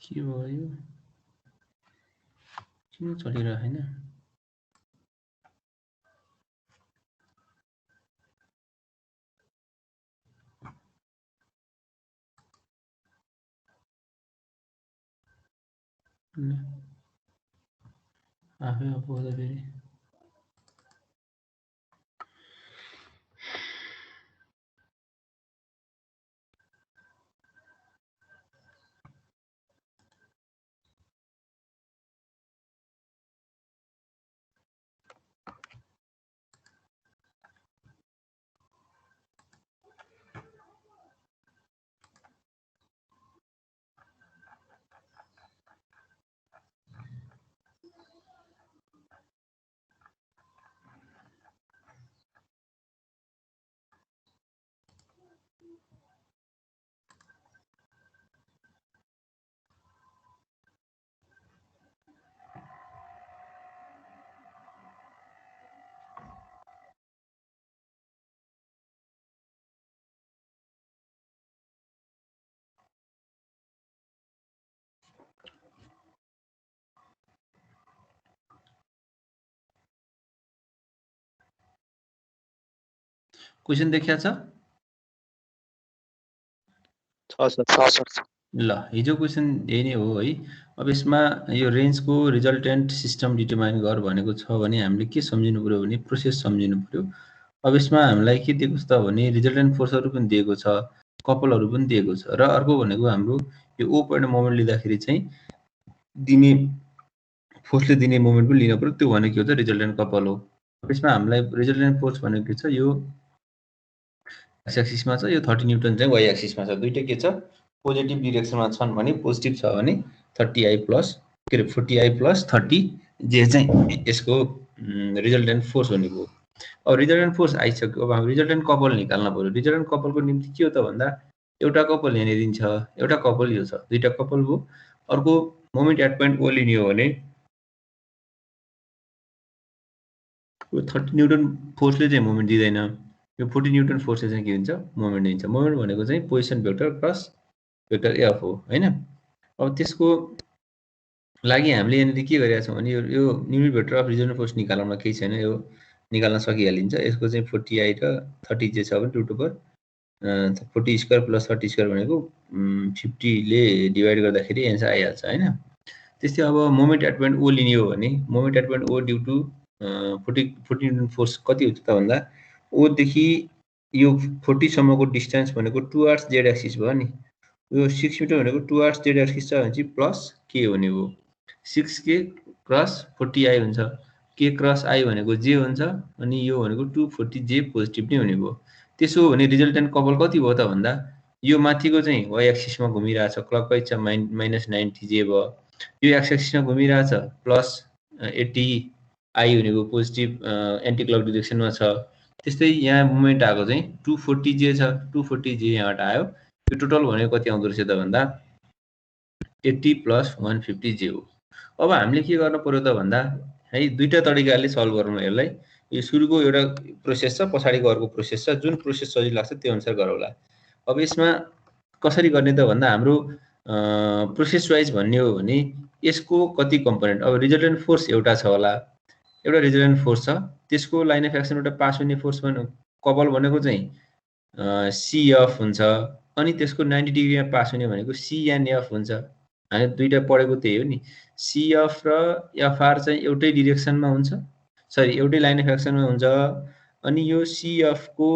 के भयो किन चलिरहेन आफै अफ हुँदा फेरि क्वेसन देखिया छ ल हिजो क्वेसन यही नै हो है अब यसमा यो रेन्जको रिजल्टेन्ट सिस्टम डिटरमाइन गर भनेको छ भने हामीले के सम्झिनु पर्यो भने प्रोसेस सम्झिनु पर्यो अब यसमा हामीलाई के दिएको छ त भने रिजल्टेन्ट फोर्सहरू पनि दिएको छ कपलहरू पनि दिएको छ र अर्को भनेको हाम्रो यो ओ पोइन्ट मोमेन्ट लिँदाखेरि चाहिँ दिने फोर्सले दिने मोमेन्ट पनि लिनु पर्यो त्यो भनेको के हो त रिजल्टेन्ट कपल हो यसमा हामीलाई रिजल्टेन्ट फोर्स भनेको के छ यो एक्स एक्सिसमा छ यो 30 न्युटन चाहिँ वाइ एक्सिसमा छ दुईटै के छ पोजिटिभ डिरेक्सनमा छन् भने पोजिटिभ छ भने 30i प्लस के अरे 40i प्लस 30 जे चाहिँ यसको रिजल्टेन्ट फोर्स हुने भयो अब रिजल्टेन्ट फोर्स आइसक्यो अब हामी रिजल्टेन्ट कपल निकाल्न पर्यो रिजल्टेन्ट कपलको निम्ति के हो त भन्दा एउटा कपल यहाँनिर दिन्छ एउटा कपल यो छ दुईटा कपल भयो अर्को मोमेन्ट एट पोइन्ट ओ लिने हो भने 30 न्युटन फोर्सले चाहिँ मोमेन्ट दिँदैन यो 40 न्युटन फोर्सले चाहिँ के हुन्छ मोमेन्ट दिन्छ मोमेन्ट भनेको चाहिँ position vector plus vector F हो हैन अब त्यसको लागि हामीले यहाँनिर के गरेका छौँ भने यो unit vector of resultant force निकाल्नमा केही छैन यो निकाल्न सकिहालिन्छ यसको चाहिँ 40i र 30 जे छ भने टु टु पर 40 स्क्वायर प्लस 30 स्क्वायर भनेको 50 ले डिभाइड गर्दाखेरि एन्सर आइहाल्छ हैन त्यस्तै अब मोमेन्ट एट पोइन्ट ओ लिने हो भने moment at point O due to 40 newton force कति हुन्छ त भन्दा ओ देखि यो 40 सम्मको डिस्टेन्स भनेको टुवर्ड्स जेड एक्सिस भयो नि यो 6 मिटर भनेको टुवर्ड्स जेड एक्सिस छ भने चाहिँ प्लस के हुने हो 6k क्रस 40i हुन्छ k क्रस i भनेको j हुन्छ अनि यो भनेको 240j पोजिटिभ नै हुने भयो त्यसो हो भने रिजल्टेन्ट कपल कति भयो त भन्दा यो माथिको चाहिँ वाइ एक्सिसमा घुमिरहेछ क्लकवाइज छ माइनस 90j भयो यो एक्स एक्सिसमा घुमिरहेछ प्लस 80i हुने भयो पोजिटिभ एन्टी क्लक डिरेक्सनमा छ त्यस्तै यहाँ मोमेन्ट आएको चाहिँ 240j छ 240j यहाँबाट आयो यो टोटल भनेको कति आउँदो रहेछ त भन्दा 80 प्लस 150j हो अब हामीले के गर्न पर्यो त भन्दा है दुईटा तरिकाले सल्भ गरौँ यसलाई यो सुरुको एउटा प्रोसेस छ पछाडिको अर्को प्रोसेस छ जुन प्रोसेस सजिलो लाग्छ त्यो अनुसार गरौँला अब यसमा कसरी गर्ने त भन्दा हाम्रो प्रोसेस वाइज भन्ने हो भने यसको कति कम्पोनेन्ट अब रिजल्टेन्ट फोर्स एउटा छ होला एउटा रिजल्टेन्ट फोर्स छ त्यसको लाइन अफ एक्सनबाट पास हुने फोर्स कपल भनेको चाहिँ सिएफ हुन्छ अनि त्यसको 90 डिग्रीमा पास हुने भनेको सिएनएफ हुन्छ हामी दुईटा पढेको त्यही हो नि सिएफ र एफआर चाहिँ एउटै डिरेक्सनमा हुन्छ सरी एउटै लाइन अफ एक्सनमा हुन्छ अनि यो सिएफको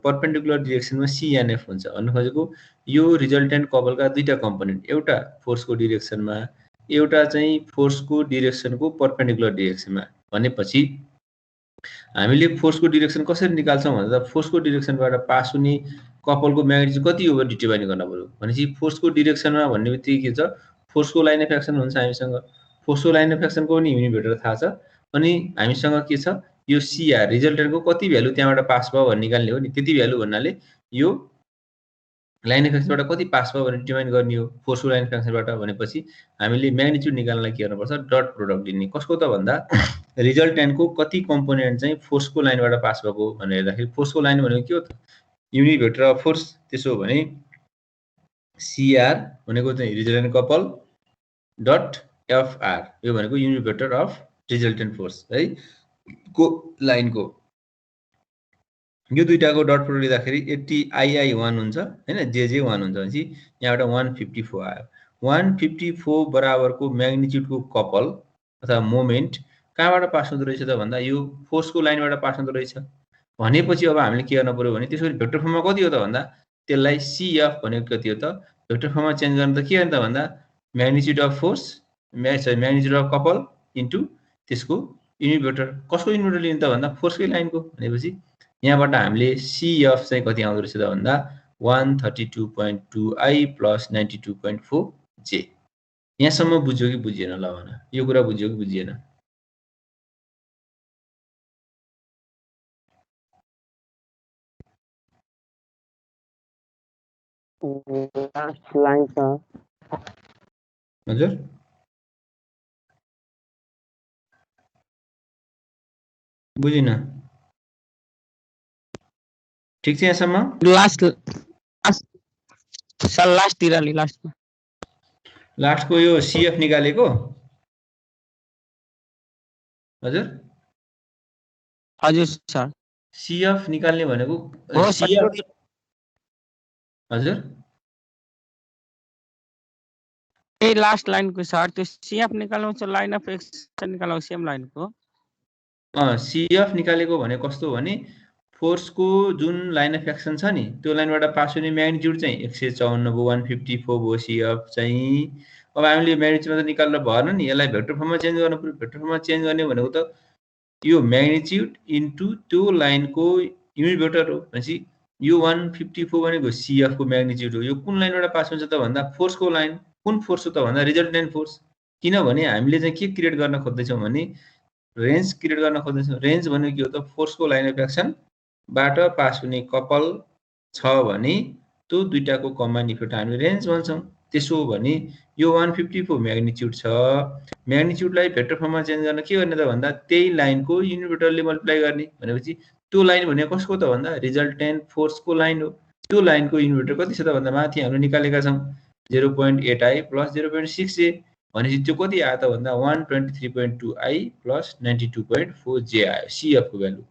परपेन्डिकुलर डिरेक्सनमा सिएनएफ हुन्छ भन्नु खोजेको यो रिजल्टेन्ट कपलका दुईटा कम्पोनेन्ट एउटा फोर्सको डिरेक्सनमा एउटा चाहिँ फोर्सको डिरेक्सनको परपेन्डिकुलर डिरेक्सनमा भनेपछि हामीले फोर्सको डिरेक्सन कसरी निकाल्छौँ भन्दा फोर्सको डिरेक्सनबाट पास हुने कपलको म्याग्निट्युड कति हो डिटरमाइन गर्न पर्यो भनेपछि फोर्सको डिरेक्सनमा भन्ने बित्तिकै के छ फोर्सको लाइन अफ एक्सन हुन्छ हामीसँग फोर्सको लाइन अफ एक्सनको पनि युनिट भेक्टर थाहा छ अनि हामीसँग के छ यो सिआर रिजल्टेन्टको कति भ्यालु त्यहाँबाट पास भयो भन्ने निकाल्ने हो नि त्यति भ्यालु भन्नाले यो लाइन अफ एक्सनबाट कति पास भयो भनेर डिटरमाइन गर्ने हो फोर्सको लाइन अफ एक्सनबाट भनेपछि हामीले म्याग्निट्युड निकाल्नलाई के गर्नुपर्छ डट प्रोडक्ट लिने कसको त भन्दा रिजल्टेन्टको कति कम्पोनेन्ट चाहिँ फोर्सको लाइनबाट पास भएको भनेर हेर्दाखेरि फोर्सको लाइन भनेको के हो त युनिट भेक्टर अफ फोर्स त्यसो हो भने CR भनेको चाहिँ रिजल्टेन्ट कपल डट FR यो भनेको unit vector of resultant force है को लाइनको यो दुईटाको डट प्रोडक्ट लिँदाखेरि 80II1 हुन्छ हैन JJ1 हुन्छ भनेपछि यहाँबाट 154 आयो 154 बराबरको म्याग्निट्युडको कपल अथवा मोमेन्ट कहाँबाट पास हुँदो रहेछ त भन्दा यो फोर्सको लाइनबाट पास हुँदो रहेछ भनेपछि अब हामीले के गर्न पर्यो भने त्यसको भेक्टर फर्ममा कति हो त भन्दा त्यसलाई CF भनेको कति हो त भेक्टर फर्ममा चेन्ज गर्न त के हो त भन्दा magnitude of force magnitude of couple into त्यसको युनिट भेक्टर कसको युनिट भेक्टर लिने त भन्दा फोर्सकै लाइनको भनेपछि यहाँबाट हामीले CF चाहिँ कति आउँदो रहेछ त भन्दा 132.2I प्लस 92.4J यहाँसम्म बुझ्यो कि बुझिएन ल भन यो कुरा बुझ्यो कि बुझिएन लास्ट लाइन छ हजुर बुझिन ठीक छ यहाँसम्म लास्ट सर लास्ट तिर अलि लास्टमा लास्टको यो CF निकालेको हजुर हजुर सर CF निकाल्ने भनेको हो CF हजुर ए लास्ट लाइनको सर त्यो CF निकाल्नु छ लाइन अफ एक्सन निकाल्नु सेम लाइनको CF निकालेको भने कस्तो हो भने फोर्सको जुन लाइन अफ एक्सन छ नि त्यो लाइनबाट पास हुने म्याग्निट्युड चाहिँ 154 भयो 154 भयो CF चाहिँ अब हामीले म्याग्निट्युडमा त निकाल्न भएन नि यसलाई भेक्टर फर्ममा चेन्ज गर्नु पर्यो भेक्टर फर्ममा चेन्ज गर्ने भनेको त यो म्याग्निट्युड इन्टु त्यो लाइनको युनिट भेक्टर हो भनेपछि यो 154 भनेको CF को म्याग्निट्युड हो यो कुन लाइनबाट पास हुन्छ त भन्दा फोर्सको लाइन कुन फोर्स हो त भन्दा रिजल्टेन्ट फोर्स किनभने हामीले चाहिँ के क्रिएट गर्न खोज्दैछौँ भने रेन्ज क्रिएट गर्न खोज्दैछौँ रेन्ज भनेको के हो त फोर्सको लाइन अफ एक्सनबाट पास हुने कपल छ भने त्यो दुईटाको कम्बाइन इफेक्ट हामी रेन्ज भन्छौँ त्यसो हो भने यो 154 म्याग्निट्युड छ म्याग्निट्युडलाई भेक्टर फर्ममा चेन्ज गर्न के गर्ने त भन्दा त्यही लाइनको युनिट भेक्टरले मल्टिप्लाई गर्ने भनेपछि त्यो लाइन भनेको कसको त भन्दा रिजल्टेन्ट फोर्सको लाइन हो त्यो लाइनको युनिट भेक्टर कति छ त भन्दा माथि हामीले निकालेका छौँ 0.8I प्लस 0.6J भनेपछि त्यो कति आयो त भन्दा 123.2I प्लस 92.4J आयो CF को भ्यालु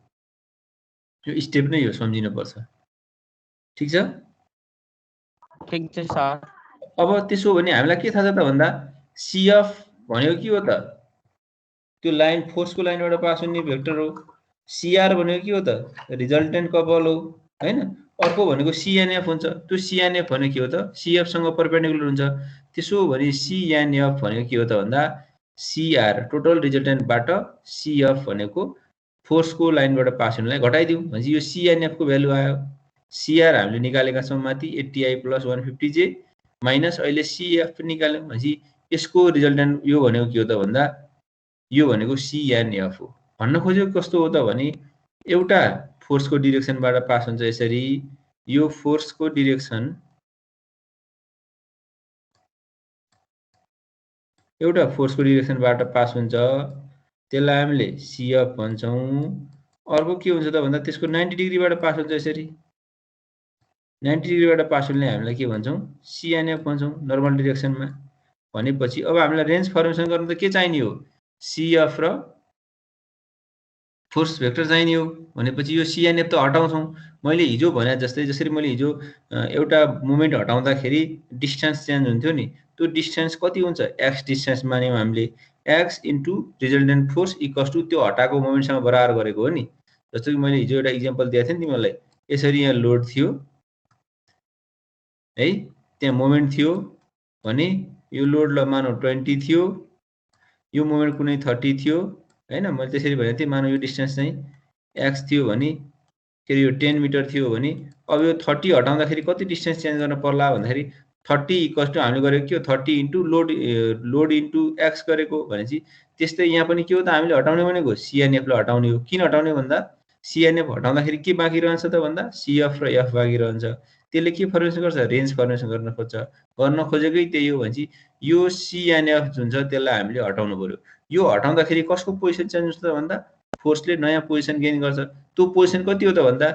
यो स्टेप नै हो सम्झिनुपर्छ ठीक छ ठीक छ सर अब त्यसो हो भने हामीलाई के थाहा छ त भन्दा CF भनेको के हो त त्यो लाइन फोर्सको लाइनबाट पास हुने भेक्टर हो CR भनेको के हो त रिजल्टेन्ट कपल हो हैन अर्को भनेको CNF हुन्छ त्यो CNF भनेको के हो त CF सँग परपेन्डिकुलर हुन्छ त्यसो हो भने CNF भनेको के हो त भन्दा CR टोटल रिजल्टेन्टबाट CF भनेको फोर्सको लाइनबाट पास हुनेलाई घटाइदिउँ भनेपछि यो CNF को भ्यालु आयो CR हामीले निकालेका छौँ माथि 80I प्लस 150J माइनस अहिले CF निकाल्यौँ भनेपछि यसको रिजल्टेन्ट यो भनेको के हो त भन्दा यो भनेको CNF हो भन्न खोजेको कस्तो हो त भने एउटा फोर्सको डिरेक्सनबाट पास हुन्छ यसरी यो फोर्सको डिरेक्सन एउटा फोर्सको डिरेक्सनबाट पास हुन्छ त्यसलाई हामीले CF भन्छौँ अर्को के हुन्छ त भन्दा त्यसको 90 डिग्रीबाट पास हुन्छ यसरी 90 डिग्रीबाट पास हुने हामीलाई के भन्छौँ CNF भन्छौँ नर्मल डिरेक्सनमा भनेपछि अब हामीलाई रेन्ज फर्मेसन गर्न त के चाहिने हो CF र फोर्स भेक्टर चाहिने हो भनेपछि यो CNF त हटाउँछौँ मैले हिजो भने जस्तै जसरी मैले हिजो एउटा मोमेन्ट हटाउँदाखेरि डिस्टेन्स चेन्ज हुन्थ्यो नि त्यो डिस्टेन्स कति हुन्छ x डिस्टेन्स मान्यौँ हामीले x into resultant force equals to त्यो हटाएको मोमेन्टसँग बराबर गरेको हो नि जस्तो कि मैले हिजो एउटा इक्जाम्पल दिएको थिएँ नि तिमीहरूलाई यसरी यहाँ लोड थियो है त्यहाँ मोमेन्ट थियो भने यो लोड ल मानौ 20 थियो यो मोमेन्ट कुनै 30 थियो हैन मैले त्यसरी भनेको थिएँ मानौ यो डिस्टेन्स चाहिँ x थियो भने फेरि यो 10 मिटर थियो भने अब यो 30 हटाउँदाखेरि कति डिस्टेन्स चेन्ज गर्न पर्ला भन्दाखेरि 30 इक्वल्स टु हामीले गरेको के हो 30 इन्टु लोड इन्टु x गरेको भनेपछि त्यस्तै यहाँ पनि के हो त हामीले हटाउने भनेको CNF लाई हटाउने हो किन हटाउने भन्दा CNF हटाउँदाखेरि के बाँकी रहन्छ त भन्दा CF र F बाँकी रहन्छ त्यसले के फर्मेसन गर्छ रेन्ज फर्मेसन गर्न खोजेकै त्यही हो भनेपछि यो CNF जुन छ त्यसलाई हामीले हटाउनु पर्यो यो हटाउँदाखेरि कसको पोजिसन चेन्ज हुन्छ त भन्दा फोर्सले नयाँ पोजिसन गेन गर्छ त्यो पोजिसन कति हो त भन्दा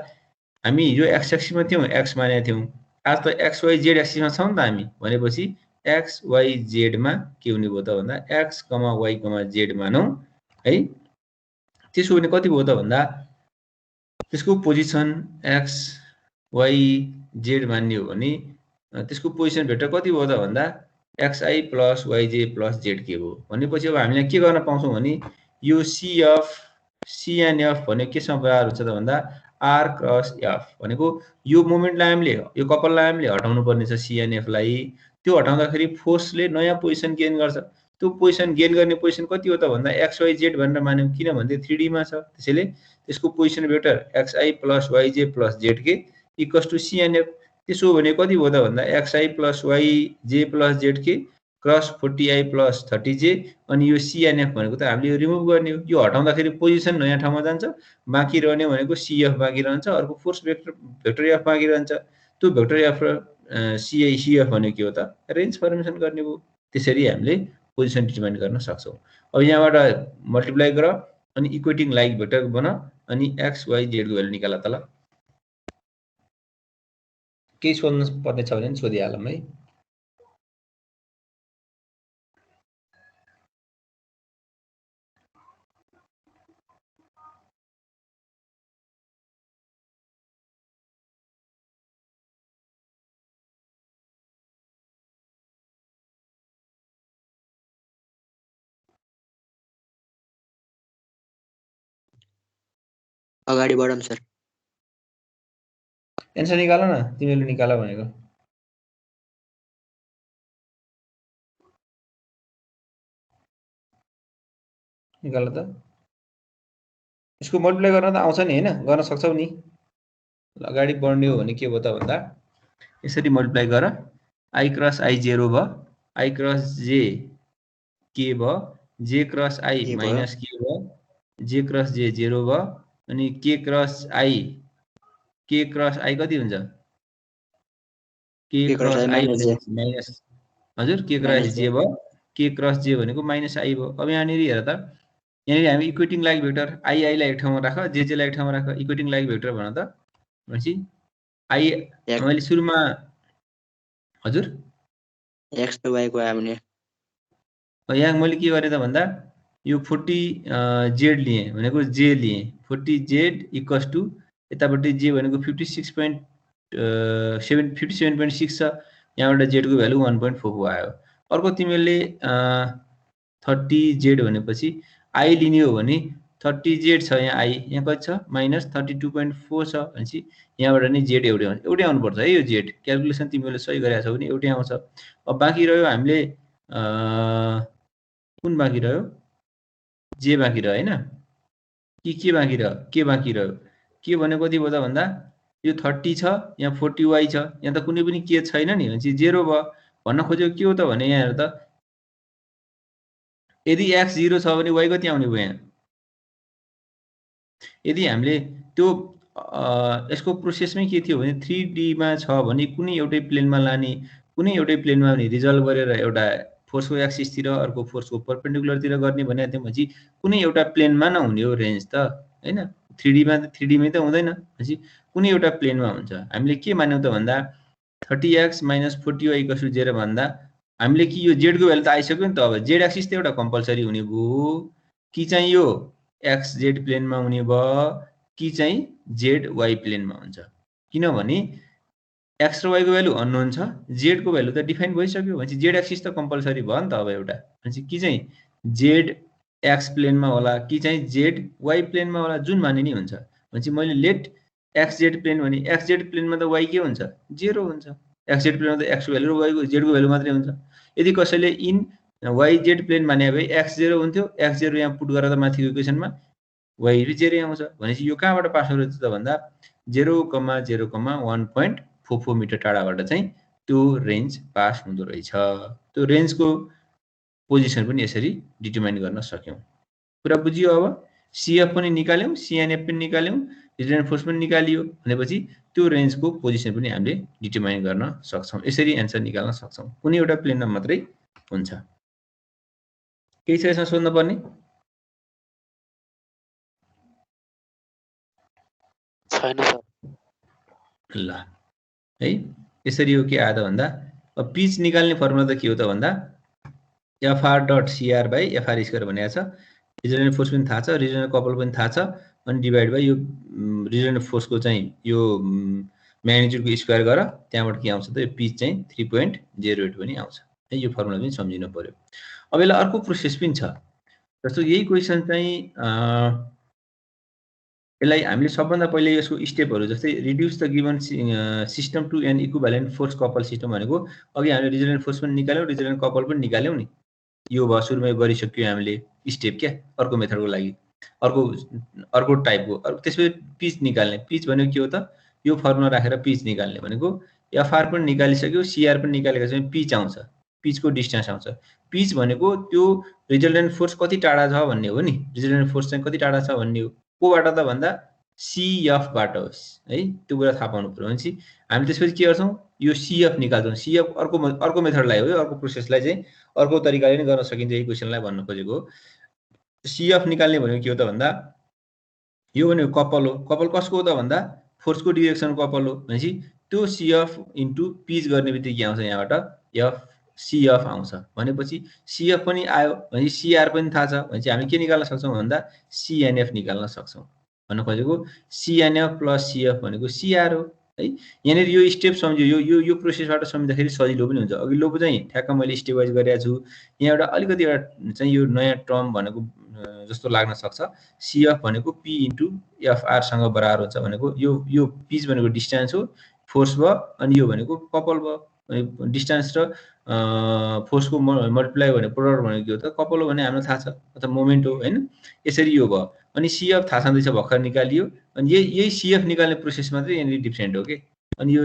हामी हिजो x एक्सिसमा थियौँ x मानेका थियौँ आज त एक्स वाइ जेड एक्सिसमा छौँ नि त हामी भनेपछि एक्स वाइ जेडमा के हुने भयो त भन्दा x comma y comma z मानौँ है। त्यसो भने कति भयो त भन्दा त्यसको पोजिसन एक्स वाइ जेड मान्ने हो भने त्यसको पोजिसन भेक्टर कति भयो त भन्दा x i plus y j plus z के भयो भनेपछि अब हामीले के गर्न पाउँछौँ भने यो सिएफ सिएनएफ भनेको केसँग बराबर हुन्छ त भन्दा आर क्रस एफ भनेको यो मोमेन्टलाई हामीले यो कपाललाई हामीले हटाउनु पर्ने छ सिएनएफलाई। त्यो हटाउँदाखेरि फोर्सले नयाँ पोजिसन गेन गर्छ। त्यो पोजिसन गेन गर्ने पोजिसन कति हो त भन्दा एक्स वाइ जेड भनेर मान्यौँ किनभने 3D मा छ। त्यसैले त्यसको position vector x i plus y j plus z k equals to CNF. त्यसो भने कति भयो त भन्दा x i plus y j plus z k cross 40i plus 30j अनि यो सिएनएफ भनेको त हामीले यो रिमुभ गर्ने हो। यो हटाउँदाखेरि पोजिसन नयाँ ठाउँमा जान्छ। बाँकी रहने भनेको सिएफ बाँकी रहन्छ, अर्को फोर्स भेक्टर एफ बाँकी रहन्छ। त्यो भेक्टर एफ र सिएफ भनेको के हो त रेन्ज फर्मेसन गर्ने हो। त्यसरी हामीले पोजिसन डिटर्माइन गर्न सक्छौँ। अब यहाँबाट मल्टिप्लाई गर अनि इक्वेटिङ लाइक भेक्टर बना अनि एक्स वाइ जेडको भ्यालु निकाल तल। केही सोध्नु पर्ने छ भने सोधिहालौँ है। अगाडि बढौँ सर। एन्सर निकाल न, तिमीले निकाल भनेको। निकाल त। यसको मल्टिप्लाई गर्न त आउँछ नि हैन, गर्न सक्छौ नि। अगाडि बढ्ने हो भने के भयो त भन्दा यसरी मल्टिप्लाई गर। आई क्रस आई 0 भयो, आई क्रस जे के भयो, जे क्रस आई माइनस के भयो, जे क्रस जे 0 भयो अनि के क्रस आई कति हुन्छ? के क्रस आई माइनस हजुर के क्रस जे भयो, के क्रस जे भनेको माइनस आई भयो। अब यहाँनिर हेर त, यहाँनिर हामी इक्वेटिङ लाइक भेक्टर आई लाई एक ठाउँमा राख, जे लाई एक ठाउँमा राख, इक्वेटिङ लाइक भेक्टर भन त। भनेपछि आई मैले सुरुमा हजुर एक्स र वाइ को आयो भने यहाँ मैले के गरेँ त भन्दा यो 40 जेड लिएँ भनेको जे लिएँ 40 जेड इक्वल्स टु यतापट्टि जे भनेको 57.6 छ। यहाँबाट जेडको भ्यालु 1.44 आयो। अर्को तिमीले 30 जेड भनेपछि आई लिने हो भने 30 जेड छ, यहाँ आई यहाँ कति छ माइनस 32.4 छ भनेपछि यहाँबाट नि जेड एउटै आउनुपर्छ है। यो जेड क्यालकुलेसन तिमीले सही गरेका छौ भने एउटै आउँछ। अब बाँकी रह्यो हामीले कुन बाँकी रह्यो? जे बाँकी रह्यो हैन कि के बाँकी रह्यो? के बाँकी रह्यो? के भने कति भयो त भन्दा यो 30 छ, यहाँ 40y छ, यहाँ त कुनै पनि के छैन नि भनेपछि 0 भयो। भन्न खोजेको के हो त भने यहाँ हेर त, यदि x 0 छ भने y कति आउने भयो यहाँ? यदि हामीले त्यो यसको प्रोसेसमै के थियो भने 3D मा छ भने कुनै एउटै प्लेनमा लाने, कुनै एउटै प्लेनमा भने रिजल्भ गरेर एउटा फोर्सको एक्सिसतिर अर्को फोर्सको परपेन्डिकुलरतिर गर्ने भनेको थियौँ भनेपछि कुनै एउटा प्लेनमा नहुने हो रेन्ज त हैन। 3D मा त 3D मै त हुँदैन भनेपछि कुनै एउटा प्लेनमा हुन्छ। हामीले के मान्यौँ त भन्दा 30x - 40y = 0 भन्दा हामीले कि यो जेड को भ्यालु त आइसक्यो नि त। अब जेड एक्सिस त एउटा कम्पलसरी हुने भयो कि चाहिँ यो एक्स जेड प्लेनमा हुने भयो कि चाहिँ जेड वाइ प्लेनमा हुन्छ। किनभने एक्स र वाइ को भ्यालु अननोन छ, जेड को भ्यालु त डिफाइन भइसक्यो भनेपछि जेड एक्सिस त कम्पलसरी भयो नि त। अब एउटा भनेपछि कि चाहिँ जेड एक्स प्लेनमा होला कि चाहिँ जेड वाइ प्लेनमा होला, जुन माने नि हुन्छ। भनेपछि मैले लेट एक्स जेड प्लेन भने एक्स जेड प्लेनमा त वाइ के हुन्छ 0 हुन्छ। एक्स जेड प्लेनमा त एक्स को भ्यालु र वाइ को जेड को भ्यालु मात्रै हुन्छ। यदि कसैले इन वाइ जेड प्लेन माने भए एक्स 0 हुन्थ्यो, एक्स 0 यहाँ पुट गरेर माथिको इक्वेसनमा वाइ र जेड आउँछ। भनेपछि यो कहाँबाट पास हो त भन्दा 0,0,1.44 मिटर टाढाबाट चाहिँ त्यो रेन्ज पास हुँदो रहेछ। त्यो रेन्जको पोजिसन पनि यसरी डिटर्माइन गर्न सक्यौँ। कुरा बुझियो? अब सिएफ पनि निकाल्यौँ, सिएनएफ पनि निकाल्यौँ, रिजल्टेन्ट फोर्स पनि निकालियो भनेपछि त्यो रेन्जको पोजिसन पनि हामीले डिटर्माइन गर्न सक्छौँ। यसरी एन्सर निकाल्न सक्छौँ। कुनै एउटा प्लेनमा मात्रै हुन्छ। केही छ यसमा सोध्न पर्ने? छैन सर। ल है, यसरी हो के आयो त भन्दा अब पिच निकाल्ने फर्मुला त के हो त भन्दा FR dot CR by FR square भनेको छ। रिजल्टेन्ट फोर्स पनि थाहा छ, रिजल्टेन्ट कपल पनि थाहा छ, अनि डिभाइड बाई यो रिजल्टेन्ट फोर्सको चाहिँ यो म्याग्निट्युडको स्क्वायर गर, त्यहाँबाट के आउँछ त यो पिच चाहिँ 3.08 पनि आउँछ है। यो फर्मुला पनि सम्झिनु पर्यो। अब यसलाई अर्को प्रोसेस पनि छ, जस्तो यही क्वेसन चाहिँ यसलाई हामीले सबभन्दा पहिले यसको स्टेपहरू जस्तै reduce the given system to an equivalent force couple system भनेको अघि हामीले रिजल्टेन्ट फोर्स पनि निकाल्यौँ, रिजल्टेन्ट कपल पनि निकाल्यौँ नि। यो भयो सुरुमै गरिसक्यो हामीले स्टेप क्या अर्को मेथडको लागि, अर्को टाइपको। त्यसपछि पिच निकाल्ने, पिच भनेको के हो त यो फर्मुला राखेर पिच निकाल्ने भनेको FR पनि निकालिसक्यो, CR पनि निकालेको छ, पिच आउँछ, पिचको डिस्टेन्स आउँछ। पिच भनेको त्यो रिजल्टेन्ट फोर्स कति टाढा छ भन्ने हो नि, रिजल्टेन्ट फोर्स चाहिँ कति टाढा छ भन्ने हो। कोबाट त भन्दा CF बाट होस् है, त्यो कुरा थाहा पाउनु पर्यो। भनेपछि हामी त्यसपछि के गर्छौँ, यो CF निकाल्छौँ। CF अर्को मेथडलाई हो, अर्को प्रोसेसलाई चाहिँ अर्को तरिकाले नै गर्न सकिन्छ, यही क्वेसनलाई भन्न खोजेको। CF निकाल्ने भनेको के हो त भन्दा यो भनेको कपल हो। कपल कसको हो त भन्दा फोर्सको डिरेक्सन कपल हो। भनेपछि त्यो CF इन्टु पिच गर्ने बित्तिकै आउँछ यहाँबाट CF आउँछ। भनेपछि CF पनि आयो, भनेपछि CR पनि थाहा छ, भनेपछि हामी के निकाल्न सक्छौँ भन्दा CNF निकाल्न सक्छौँ। भन्न खोजेको CNF प्लस CF भनेको CR हो है। यहाँनिर यो स्टेप सम्झियो, यो प्रोसेसबाट सम्झिँदाखेरि सजिलो पनि हुन्छ। अघिल्लोको चाहिँ ठ्याक्क मैले स्टेप वाइज गरेको छु, यहाँ एउटा अलिकति एउटा चाहिँ यो नयाँ टर्म भनेको जस्तो लाग्न सक्छ। CF भनेको P इन्टु FR सँग बराबर हुन्छ भनेको यो पिच भनेको डिस्टेन्स हो, फोर्स भयो, अनि यो भनेको कपल भयो। डिस्टेन्स र फोर्सको मल्टिप्लाई भने प्रोडक्ट भनेको के हो त कपल हो भने हामीलाई थाहा छ, अथवा मोमेन्ट हो होइन। यसरी यो भयो, अनि CF थाहा छँदैछ भर्खर निकालियो, अनि यही CF निकाल्ने प्रोसेस मात्रै यहाँनिर डिफ्रेन्ट हो कि। अनि यो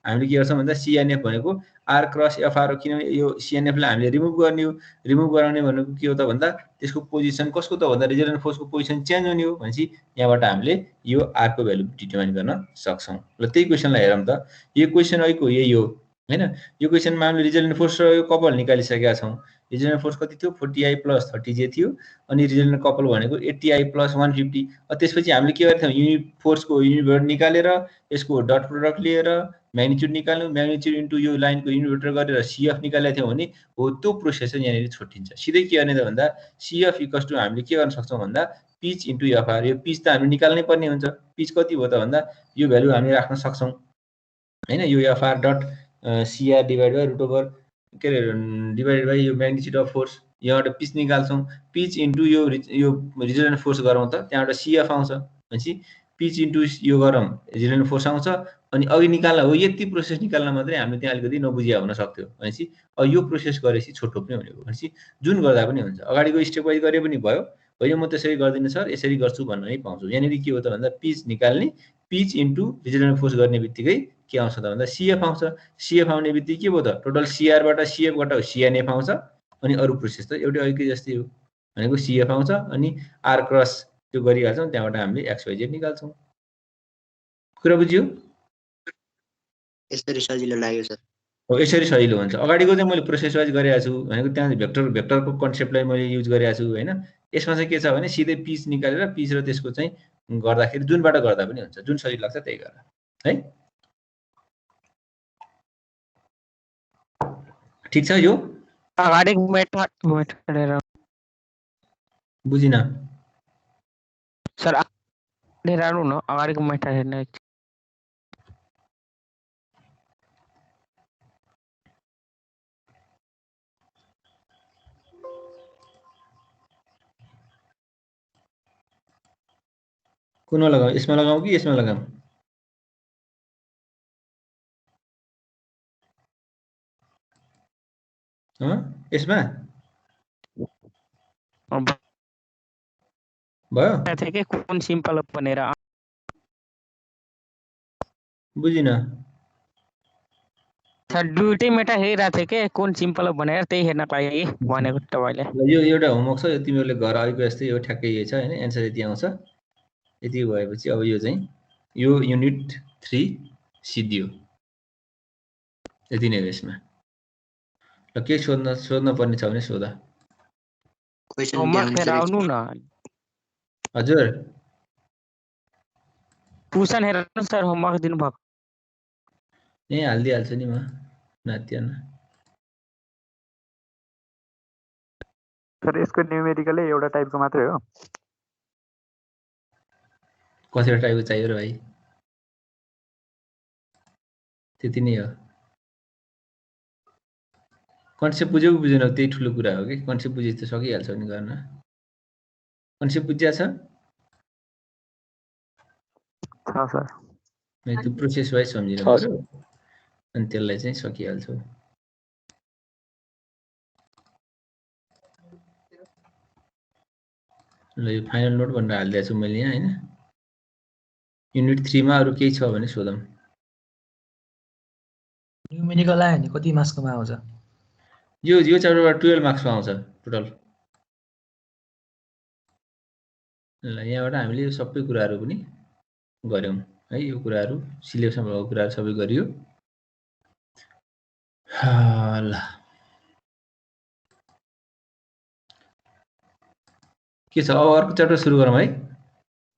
हामीले के गर्छौँ भन्दा CNF भनेको R क्रस FR हो, किनभने यो CNF लाई हामीले रिमुभ गर्ने हो। रिमुभ गराउने भनेको के हो त भन्दा त्यसको पोजिसन कसको त भन्दा रिजल्टेन्ट फोर्सको पोजिसन चेन्ज हुने हो। भनेपछि यहाँबाट हामीले यो R को भ्यालु डिटर्माइन गर्न सक्छौँ। ल त्यही क्वेसनलाई हेरौँ त, यो क्वेसन अहिलेको यही हो होइन। यो क्वेसनमा हामीले रिजल्टेन्ट फोर्स र यो कपल निकालिसकेका छौँ। रिजल्टेन्ट फोर्स कति थियो 40I प्लस 30J थियो, अनि रिजल्टेन्ट कपल भनेको 80I प्लस 150। त्यसपछि हामीले के गरेको थियौँ, युनिट फोर्सको युनिट भेक्टर निकालेर यसको डट प्रोडक्ट लिएर म्याग्निट्युड निकाल्यौँ, म्याग्निट्युड इन्टु यो लाइनको युनिट भेक्टर गरेर CF निकालेको थियौँ भने हो त्यो प्रोसेस चाहिँ यहाँनिर छुट्टिन्छ। सिधै के गर्ने त भन्दा CF इक्वल्स टु हामीले के गर्न सक्छौँ भन्दा पिच इन्टु FR। यो पिच त हामीले निकाल्नै पर्ने हुन्छ। पिच कति भयो त भन्दा यो भ्यालु हामी राख्न सक्छौँ होइन। यो FR dot CR divide by root over के अरे डिभाइडेड बाई यो म्याग्निट्युड अफ फोर्स, यहाँबाट पिच निकाल्छौँ। पिच इन्टु यो रिजल्टेन्ट फोर्स गरौँ त, त्यहाँबाट CF आउँछ। भनेपछि पिच इन्टु यो गरौँ रिजल्टेन्ट फोर्स आउँछ। अनि अघि निकाल्न हो, यति प्रोसेस निकाल्न मात्रै हामीले त्यहाँ अलिकति नबुझिया हुन सक्थ्यो। भनेपछि अब यो प्रोसेस गरेपछि छोटो पनि हुने हो। भनेपछि जुन गर्दा पनि हुन्छ, अगाडिको स्टेप वाइज गरे पनि भयो, होइन म त्यसरी गर्दिनँ सर यसरी गर्छु भन्न नै पाउँछु। यहाँनिर के हो त भन्दा पिच निकाल्ने, पिच इन्टु रिजल्टेन्ट फोर्स गर्ने बित्तिकै के आउँछ त भन्दा CF आउँछ। CF आउने बित्तिकै के भयो त टोटल CR बाट CF बाट CNF आउँछ। अनि अरू प्रोसेस त एउटै अघिकै जस्तै हो, भनेको CF आउँछ, अनि R क्रस त्यो गरिहाल्छौँ, त्यहाँबाट हामीले XYZ निकाल्छौँ। कुरा बुझ्यो? यसरी सजिलो लाग्यो सर। हो यसरी सजिलो हुन्छ। अगाडिको चाहिँ मैले प्रोसेस वाइज गरेको छु भनेको त्यहाँ भेक्टरको कन्सेप्टलाई मैले युज गरेको छु होइन। यसमा चाहिँ के छ भने सिधै पिच निकालेर पिच र त्यसको चाहिँ गर्दाखेरि जुनबाट गर्दा पनि हुन्छ, जुन सजिलो लाग्छ त्यही गर है। ठिक छ यो अगाडिको मेथड बुझिन सर, हेर्नु न अगाडिको मेथड हेर्नु। कुनमा लगाऊ, यसमा लगाऊ कि यसमा लगाऊ? यसमा भयो थे कि कुन सिम्पल भनेर बुझिन सर। दुईटै मेटा हेरिरहेको थिएँ कि कुन सिम्पल भनेर, त्यही हेर्न पाएँ भनेको तपाईँले। यो एउटा होमवर्क छ, यो तिमीहरूले घर अहिलेको जस्तै यो ठ्याक्कै यही छ होइन। एन्सर यति आउँछ। यति भएपछि अब यो चाहिँ यो युनिट 3 सिद्धियो। यति नै हो यसमा। ल के सोध्न पर्ने छ भने सोधा। होमवर्क हेरेर आउनु न। हजुर ट्युसन हेर्नु सर, होमवर्क दिनुभएको। यहीँ हालिदिइहाल्छु नि म नातिहाल्न। सर यसको न्युमेरिकलै एउटा टाइपको मात्रै हो? कतिवटा टाइपको चाहियो र भाइ? त्यति नै हो। कन्सेप्ट बुझ्यो कि बुझेन त्यही ठुलो कुरा हो कि। कन्सेप्ट बुझेपछि त सकिहाल्छ नि गर्न। कन्सेप्ट बुझिया छ? सर त्यो प्रोसेस वाइज सम्झिनु पर्यो अनि त्यसलाई चाहिँ सकिहाल्छौ। ल यो फाइनल नोट भनेर हालिदिएको छु मैले यहाँ होइन। युनिट 3 मा अरू केही छ भने सोधौँ। न्युमेरिकल आयो भने कति मार्क्सकोमा आउँछ? यो च्याप्टरबाट 12 मार्क्समा आउँछ टोटल। ल यहाँबाट हामीले यो सबै कुराहरू पनि गर्यौँ है। यो कुराहरू सिलेबसमा भएको कुराहरू सबै गरियो। ल के छ अब अर्को च्याप्टर सुरु गरौँ है।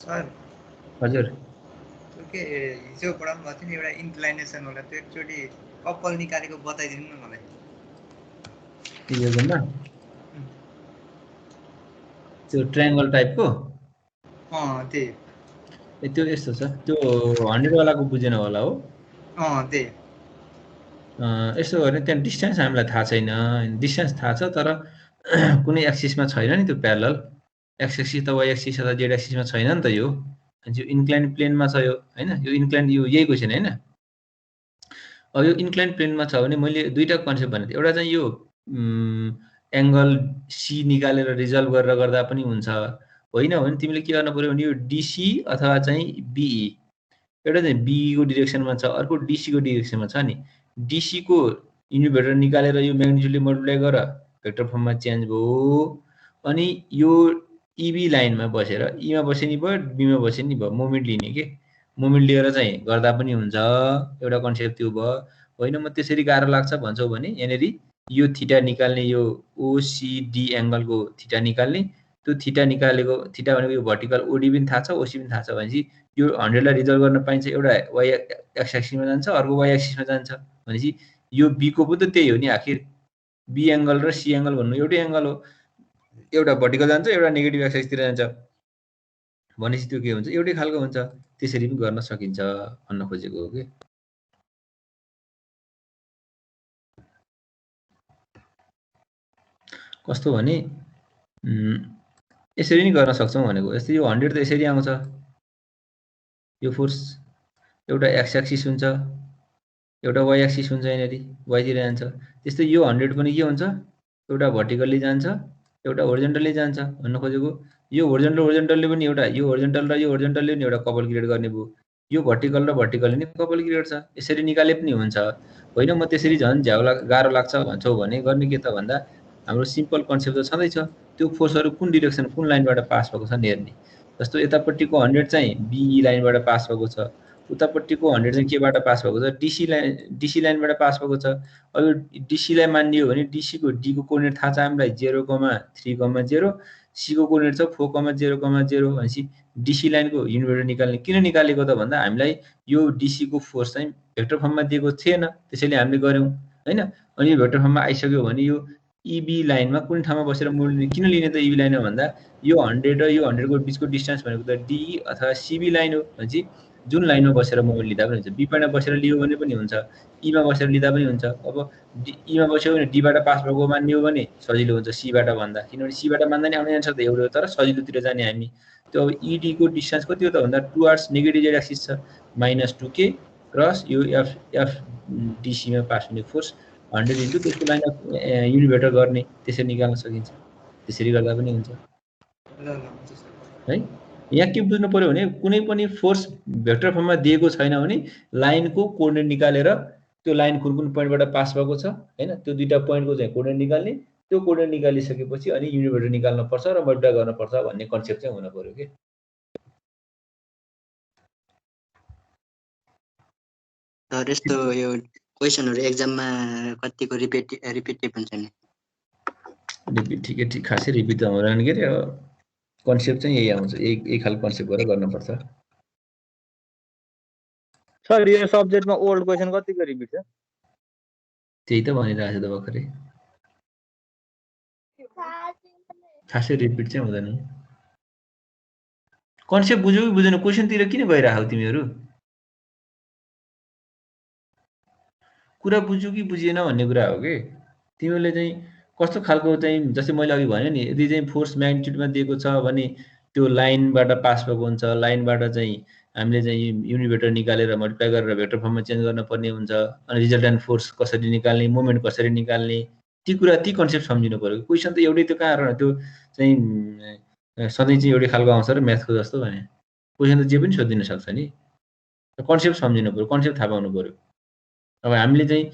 सर हजुर त्यो के हिजो पढाउनु भएको थियो नि एउटा इन्क्लाइनेसन होला त्यो एकचोटि कपाल निकालेको बताइदिनु न मलाई। इक्वेसनमा त्यो ट्रायङ्गल टाइपको त्यही त्यो यस्तो छ। त्यो 100 वालाको बुझेन होला हो। त्यही यस्तो गर्ने त्यहाँ डिस्टेन्स हामीलाई थाहा छैन। डिस्टेन्स थाहा छ तर कुनै एक्सिसमा छैन नि त्यो प्यारलल। एक्स एक्सिस त वाइ एक्सिस अथवा जेड एक्सिसमा छैन नि त यो। यो इन्क्लाइन प्लेनमा छ यो होइन। यो इन्क्लाइन यो यही क्वेसन होइन। अब यो इन्क्लाइन प्लेनमा छ भने मैले दुईटा कन्सेप्ट भनेको थिएँ। एउटा चाहिँ यो एङ्गल सी निकालेर रिजल्भ गरेर गर्दा पनि हुन्छ। होइन भने तिमीले के गर्नु पर्यो भने यो डिसी अथवा चाहिँ बिई। एउटा चाहिँ बिईको डिरेक्सनमा छ, अर्को डिसीको डिरेक्सनमा छ नि। डिसीको युनिट भेक्टर निकालेर यो म्याग्निट्युडले मल्टिप्लाई गर भेक्टर फर्ममा चेन्ज भयो। अनि यो इबी लाइनमा बसेर ईमा बसे नि भयो, बीमा बसे नि भयो, मोमेन्ट लिने के। मोमेन्ट लिएर चाहिँ गर्दा पनि हुन्छ। एउटा कन्सेप्ट त्यो भयो। होइन म त्यसरी गाह्रो लाग्छ भन्छौ भने यहाँनिर यो थीटा निकाल्ने, यो ओसिडी एङ्गलको थीटा निकाल्ने। त्यो थीटा निकालेको, थीटा भनेको यो भर्टिकल ओडी पनि थाहा छ, ओसी पनि थाहा छ भनेपछि यो 100 लाई रिजल्भ गर्न पाइन्छ। एउटा वाइ एक्स एक्सिसमा जान्छ, अर्को वाइ एक्सिसमा जान्छ भनेपछि यो बीको पनि त त्यही हो नि आखिर। बी एङ्गल र सी एङ्गल भन्नु एउटै एङ्गल हो। एउटा भर्टिकल जान्छ, एउटा नेगेटिभ एक्स एक्सिसतिर जान्छ भनेपछि त्यो के हुन्छ, एउटै खालको हुन्छ। त्यसरी पनि गर्न सकिन्छ भन्न खोजेको हो कि। कस्तो भने यसरी नि गर्न सक्छौँ भनेको। यस्तै यो 100 त यसरी आउँछ। यो फोर्स एउटा एक्स एक्सिस हुन्छ, एउटा वाइ एक्सिस हुन्छ, यहाँनिर वाइतिर जान्छ। त्यस्तै यो 100 पनि के हुन्छ, एउटा भर्टिकल्ली जान्छ, एउटा होरिजेन्टल्ली जान्छ भन्न खोजेको। यो होरिजेन्टलले पनि एउटा, यो होरिजेन्टल र यो होरिजेन्टलले पनि एउटा कपल क्रिएट गर्ने भयो। यो भर्टिकल र भर्टिकलले नि कपल क्रिएट छ। यसरी निकाले पनि हुन्छ। होइन म त्यसरी झन् गाह्रो लाग्छ भन्छौ भने गर्ने के त भन्दा हाम्रो सिम्पल कन्सेप्ट त छँदैछ। त्यो फोर्सहरू कुन डिरेक्सन, कुन लाइनबाट पास भएको छ हेर्ने। जस्तो यतापट्टिको 100 चाहिँ बिई लाइनबाट पास भएको छ, उतापट्टिको 100 चाहिँ केबाट पास भएको छ, डिसी लाइनबाट पास भएको छ। अब यो डिसीलाई मानियो भने डिसीको डीको कोर्डिनेट थाहा छ हामीलाई 0,3,0, सीको कोर्डिनेट छ 4,0,0 भनेपछि डिसी लाइनको युनिट भेक्टर निकाल्ने। किन निकालेको त भन्दा हामीलाई यो डिसीको फोर्स चाहिँ भेक्टर फर्ममा दिएको थिएन, त्यसैले हामीले गर्यौँ होइन। अनि यो भेक्टर फर्ममा आइसक्यो भने यो इबी लाइनमा कुन ठाउँमा बसेर मोमेन्ट किन लिने त इबी लाइनमा भन्दा यो 100 र यो 100 को बिचको डिस्टेन्स भनेको त डी अथवा सीबी लाइन हो भनेपछि जुन लाइनमा बसेर मोमेन्ट लिँदा पनि हुन्छ। बीबाट बसेर लियो भने पनि हुन्छ, ईमा बसेर लिँदा पनि हुन्छ। अब ईमा बस्यो भने डीबाट पास भएको मानियो भने सजिलो हुन्छ सीबाट भन्दा, किनभने सीबाट मान्दा नि आउने आन्सर त एउटै हो तर सजिलोतिर जाने हामी। त्यो अब इडीको डिस्टेन्स कति हो त भन्दा टुवार्ड्स नेगेटिभ जेड एक्सिस छ, -2k क्रस यो एफ डिसीमा पास हुने फोर्स 100 इन्टु त्यसको लाइन अफ युनिट भेक्टर गर्ने। त्यसरी निकाल्न सकिन्छ। त्यसरी गर्दा पनि हुन्छ है। यहाँ के बुझ्नु पर्यो भने कुनै पनि फोर्स भेक्टर फर्ममा दिएको छैन भने लाइनको कोर्डिनेट निकालेर त्यो लाइन कुन कुन पोइन्टबाट पास भएको छ होइन, त्यो दुईटा पोइन्टको चाहिँ कोर्डिनेट निकाल्ने। त्यो कोर्डिनेट निकालिसकेपछि अनि युनिट भेक्टर निकाल्न पर्छ र मल्टिप्लाई गर्न पर्छ भन्ने कन्सेप्ट चाहिँ हुन पर्यो के। सर यस्तो यो क्वेसनहरु एक्जाममा कतिको रिपिटेटिभ हुन्छ नि? रिपिट ठिक खासै रिपिट त हुँदैन के अरे। कन्सेप्ट चाहिँ यही आउँछ, यही खालको कन्सेप्ट गरेर गर्नुपर्छ। सर यो सब्जेक्टमा ओल्ड क्वेसन कतिको रिपिट छ? त्यही त भनिरहेको छु त भर्खरै, खासै रिपिट चाहिँ हुँदैन। कन्सेप्ट बुझ्यौ कि बुझेन, क्वेसनतिर किन गइरहेको तिमीहरू? कुरा बुझ्यौ कि बुझिएन भन्ने कुरा हो कि तिमीहरूले चाहिँ कस्तो खालको चाहिँ, जस्तै मैले अघि भने नि, यदि चाहिँ फोर्स म्याग्निट्युडमा दिएको छ भने त्यो लाइनबाट पास भएको हुन्छ, लाइनबाट चाहिँ हामीले चाहिँ युनिट भेक्टर निकालेर मल्टिप्लाई गरेर भेक्टर फर्ममा चेन्ज गर्न पर्ने हुन्छ। अनि रिजल्टेन्ट फोर्स कसरी निकाल्ने, मोमेन्ट कसरी निकाल्ने, ती कुरा ती कन्सेप्ट सम्झिनु पर्यो। क्वेसन त एउटै, त्यो कहाँ र त्यो चाहिँ सधैँ चाहिँ एउटै खालको आउँछ र म्याथको जस्तो भने क्वेसन त जे पनि सोधिदिन सक्छ नि। कन्सेप्ट सम्झिनु पर्यो, कन्सेप्ट थाहा पाउनु पर्यो। अब हामीले चाहिँ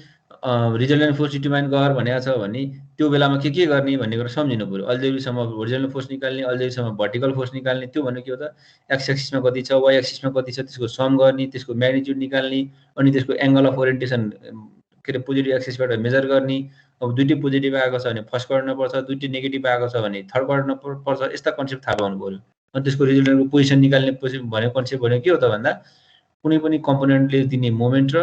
रिजल्टेन्ट फोर्स डिटर्माइन गर भनेको छ भने त्यो बेलामा के गर्ने भन्ने कुरा सम्झिनु पर्यो। अल्जेब्रिकसम्म होरिजोनल फोर्स निकाल्ने, अल्जेब्रिकसम्म भर्टिकल फोर्स निकाल्ने, त्यो भनेको के हो त, एक्स एक्सिसमा कति छ, वाइ एक्सिसमा कति छ, त्यसको सम गर्ने, त्यसको म्याग्निट्युड निकाल्ने, अनि त्यसको एङ्गल अफ ओरिएन्टेसन के अरे पोजिटिभ एक्सिसबाट मेजर गर्ने। अब दुइटै पोजिटिभ आएको छ भने फर्स्ट क्वाड्रेन्टमा पर्छ, दुइटै नेगेटिभ आएको छ भने थर्ड क्वाड्रेन्टमा पर्छ। यस्ता कन्सेप्ट थाहा पाउनु पर्यो। अनि त्यसको रिजल्टेन्टको पोजिसन निकाल्ने भनेको कन्सेप्ट भनेको के हो त भन्दा कुनै पनि कम्पोनेन्टले दिने मोमेन्ट र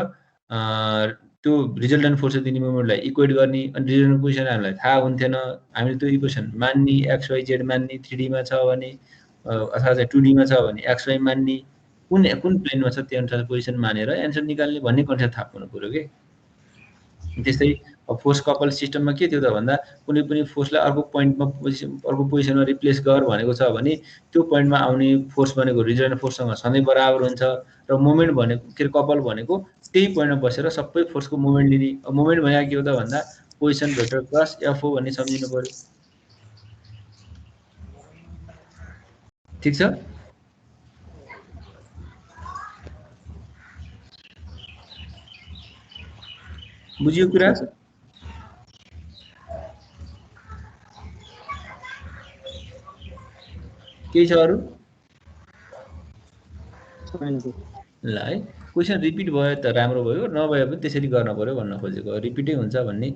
त्यो रिजल्टेन्ट फोर्स दिने मोमेन्टलाई इक्वेट गर्ने। अनि रिजल्टेन्ट पोजिसन हामीलाई थाहा हुन्थेन, हामीले त्यो इक्वेसन मान्ने, एक्स वाइ जेड मान्ने, 3D मा छ भने अथवा चाहिँ 2D मा छ भने एक्स वाइ मान्ने, कुन प्लेनमा छ त्यो अनुसार पोजिसन मानेर एन्सर निकाल्ने भन्ने कन्सेप्ट थाहा पाउनु पर्यो कि। त्यस्तै फोर्स कपल सिस्टममा के थियो त भन्दा कुनै पनि फोर्सलाई अर्को पोइन्टमा अर्को पोजिसनमा रिप्लेस गर भनेको छ भने त्यो पोइन्टमा आउने फोर्स भनेको रिजल्टेन्ट फोर्ससँग सधैँ बराबर हुन्छ र मोमेन्ट भनेको के अरे कपल भनेको त्यही पोइन्टमा बसेर सबै फोर्सको मोमेन्ट लिने। मोमेन्ट भनेको के हो त भन्दा पोजिसन भेक्टर प्लस एफ हो भन्ने सम्झिनु पर्यो। ठिक छ? बुझियो कुरा? केही छ अरू? ल है, क्वेसन रिपिट भयो त राम्रो भयो, नभए पनि त्यसरी गर्न पर्यो भन्न खोजेको। रिपिटै हुन्छ भन्ने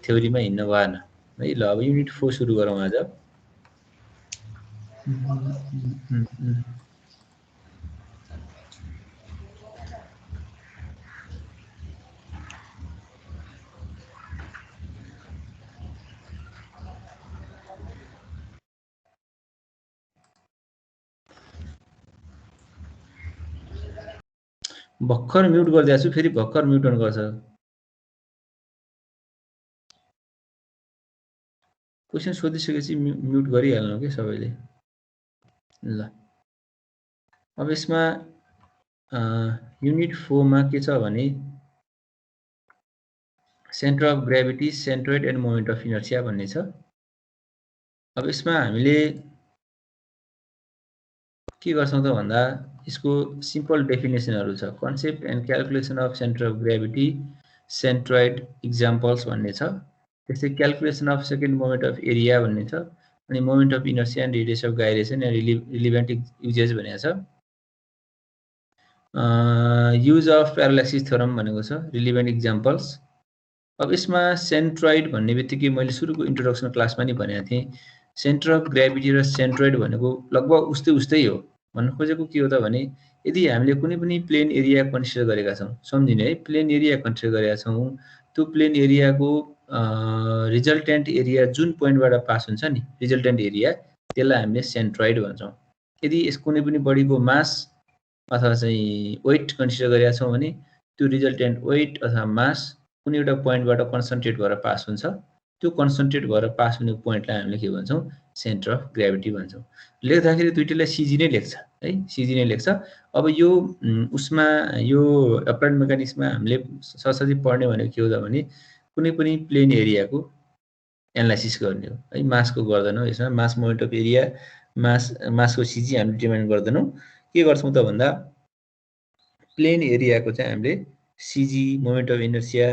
थ्योरीमा हिँड्न भएन है। ल अब युनिट 4 सुरु गरौँ आज। भर्खर म्युट गरिदिएको छु, फेरि भर्खर म्युट अन गर्छ। क्वेसन सोधिसकेपछि म्युट गरिहाल्नु कि सबैले। ल अब यसमा युनिट 4 मा के छ भने centre of gravity, centroid and moment of inertia भन्ने छ। अब यसमा हामीले के गर्छौं त भन्दा यसको सिम्पल डेफिनेसनहरु छ। Concept and calculation of centre of gravity, centroid examples भन्ने छ। त्यस्तै calculation of second moment of area भन्ने छ। अनि moment of inertia and radius of gyration and relevant uses भनेको छ। युज अफ प्यारालेक्सिस थ्योरम भनेको छ, रिलेभेन्ट इक्जाम्पल्स। अब यसमा सेन्ट्रोइड भन्ने बित्तिकै मैले सुरुको इन्ट्रोडक्सन क्लासमा नि भनेको थिएँ, सेन्टर अफ ग्रेभिटी र सेन्ट्रोइड भनेको लगभग उस्तै हो। भन्न खोजेको के हो त भने यदि हामीले कुनै पनि प्लेन एरिया कन्सिडर गरेका छौं, सम्झिने है, प्लेन एरिया कन्सिडर गरेका छौं, त्यो प्लेन एरियाको रिजल्टेन्ट एरिया जुन पोइन्टबाट पास हुन्छ नि, रिजल्टेन्ट एरिया, त्यसलाई हामीले सेन्ट्रोइड भन्छौं। यदि यस कुनै पनि बडीको मास अथवा चाहिँ वेट कन्सिडर गरेका छौं भने त्यो रिजल्टेन्ट वेट अथवा मास कुनै एउटा पोइन्टबाट कन्सन्ट्रेट भएर पास हुन्छ, त्यो कन्सन्ट्रेट भएर पास हुने पोइन्टलाई हामीले के भन्छौं, सेन्टर अफ ग्रेभिटी भन्छौं। लेख्दाखेरि दुईटैलाई सीजी नै लेख्छ है, सीजी नै लेख्छ। अब यो उसमा यो एप्लाइड मेकानिक्समा हामीले सरसरी पढ्ने भनेको के हो त भने कुनै पनि प्लेन एरियाको एनालाइसिस गर्ने हो है, मासको गर्दैनौं यसमा। मास मोमेन्ट अफ एरिया, मासको सीजी हामीले डिटर्माइन गर्दैनौं। के गर्छौं त भन्दा प्लेन एरियाको चाहिँ हामीले CG, moment of inertia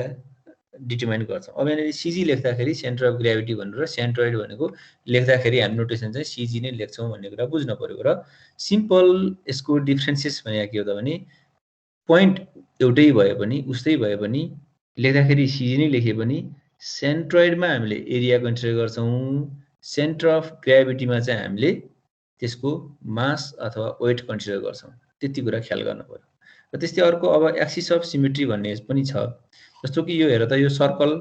determine गर्छौं। अब यहाँनिर सीजी लेख्दाखेरि सेन्टर अफ ग्रेभिटी भनेर सेन्ट्रोइड भनेको लेख्दाखेरि हामी नोटेसन चाहिँ सीजी नै लेख्छौं भन्ने कुरा बुझ्न पर्यो। र सिम्पल यसको डिफरेन्सेस भनेको के हो त भने पोइन्ट एउटै भए पनि, उस्तै भए पनि, लेख्दाखेरि सीजी नै लेखे पनि सेन्ट्रोइडमा हामीले एरिया कन्सिडर गर्छौं, सेन्टर अफ ग्रेभिटीमा चाहिँ हामीले त्यसको मास अथवा वेट कन्सिडर गर्छौं। त्यति कुरा ख्याल गर्नु पर्यो। र त्यस्तै अर्को अब एक्सिस अफ सिमेट्री भन्ने पनि छ। जस्तो कि यो हेर त यो सर्कल,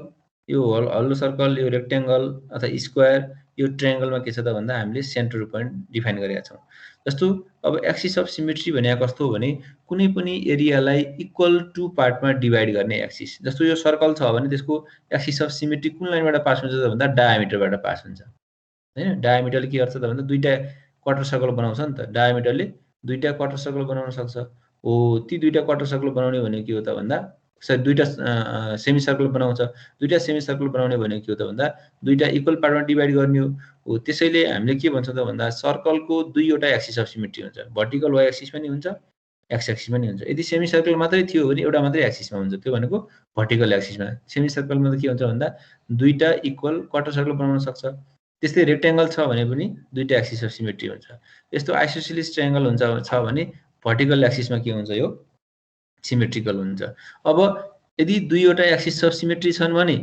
यो हल्लो सर्कल, यो रेक्ट्याङ्गल अथवा स्क्वायर, यो ट्रायङ्गलमा के छ त भन्दा हामीले सेन्टर पोइन्ट डिफाइन गरेका छौँ। जस्तो अब एक्सिस अफ सिमेट्री भनेको कस्तो हो भने कुनै पनि एरियालाई इक्वल टु पार्टमा डिभाइड गर्ने एक्सिस। जस्तो यो सर्कल छ भने त्यसको एक्सिस अफ सिमेट्री कुन लाइनबाट पास हुन्छ त भन्दा डायामिटरबाट पास हुन्छ हैन। डायामिटरले के गर्छ त भन्दा दुईटा क्वार्टर सर्कल बनाउँछ नि त, डायामिटरले दुईटा क्वार्टर सर्कल बनाउन सक्छ। हो ती दुईटा क्वार्टर सर्कल बनाउने भनेको के हो त भन्दा सरी दुईटा सेमी सर्कल बनाउँछ। दुईटा सेमी सर्कल बनाउने भनेको के हो त भन्दा दुईटा इक्वल पार्टमा डिभाइड गर्ने हो। त्यसैले हामीले के भन्छौँ त भन्दा सर्कलको दुईवटा एक्सिस अफ सिमेट्री हुन्छ, भर्टिकल वाइ एक्सिस पनि हुन्छ, एक्स एक्सिस पनि हुन्छ। यदि सेमी सर्कल मात्रै थियो भने एउटा मात्रै एक्सिसमा हुन्छ, त्यो भनेको भर्टिकल एक्सिसमा। सेमी सर्कलमा त के हुन्छ भन्दा दुईटा इक्वल क्वार्टर सर्कल बनाउन सक्छ। त्यस्तै रेक्ट्याङ्गल छ भने पनि दुईटा एक्सिस अफ सिमेट्री हुन्छ। यस्तो आइसोसेलिस ट्रायङ्गल छ भने भर्टिकल एक्सिसमा के हुन्छ, यो सिमेट्रिकल हुन्छ। अब यदि दुईवटा एक्सिस अफ सिमेट्री छन् भने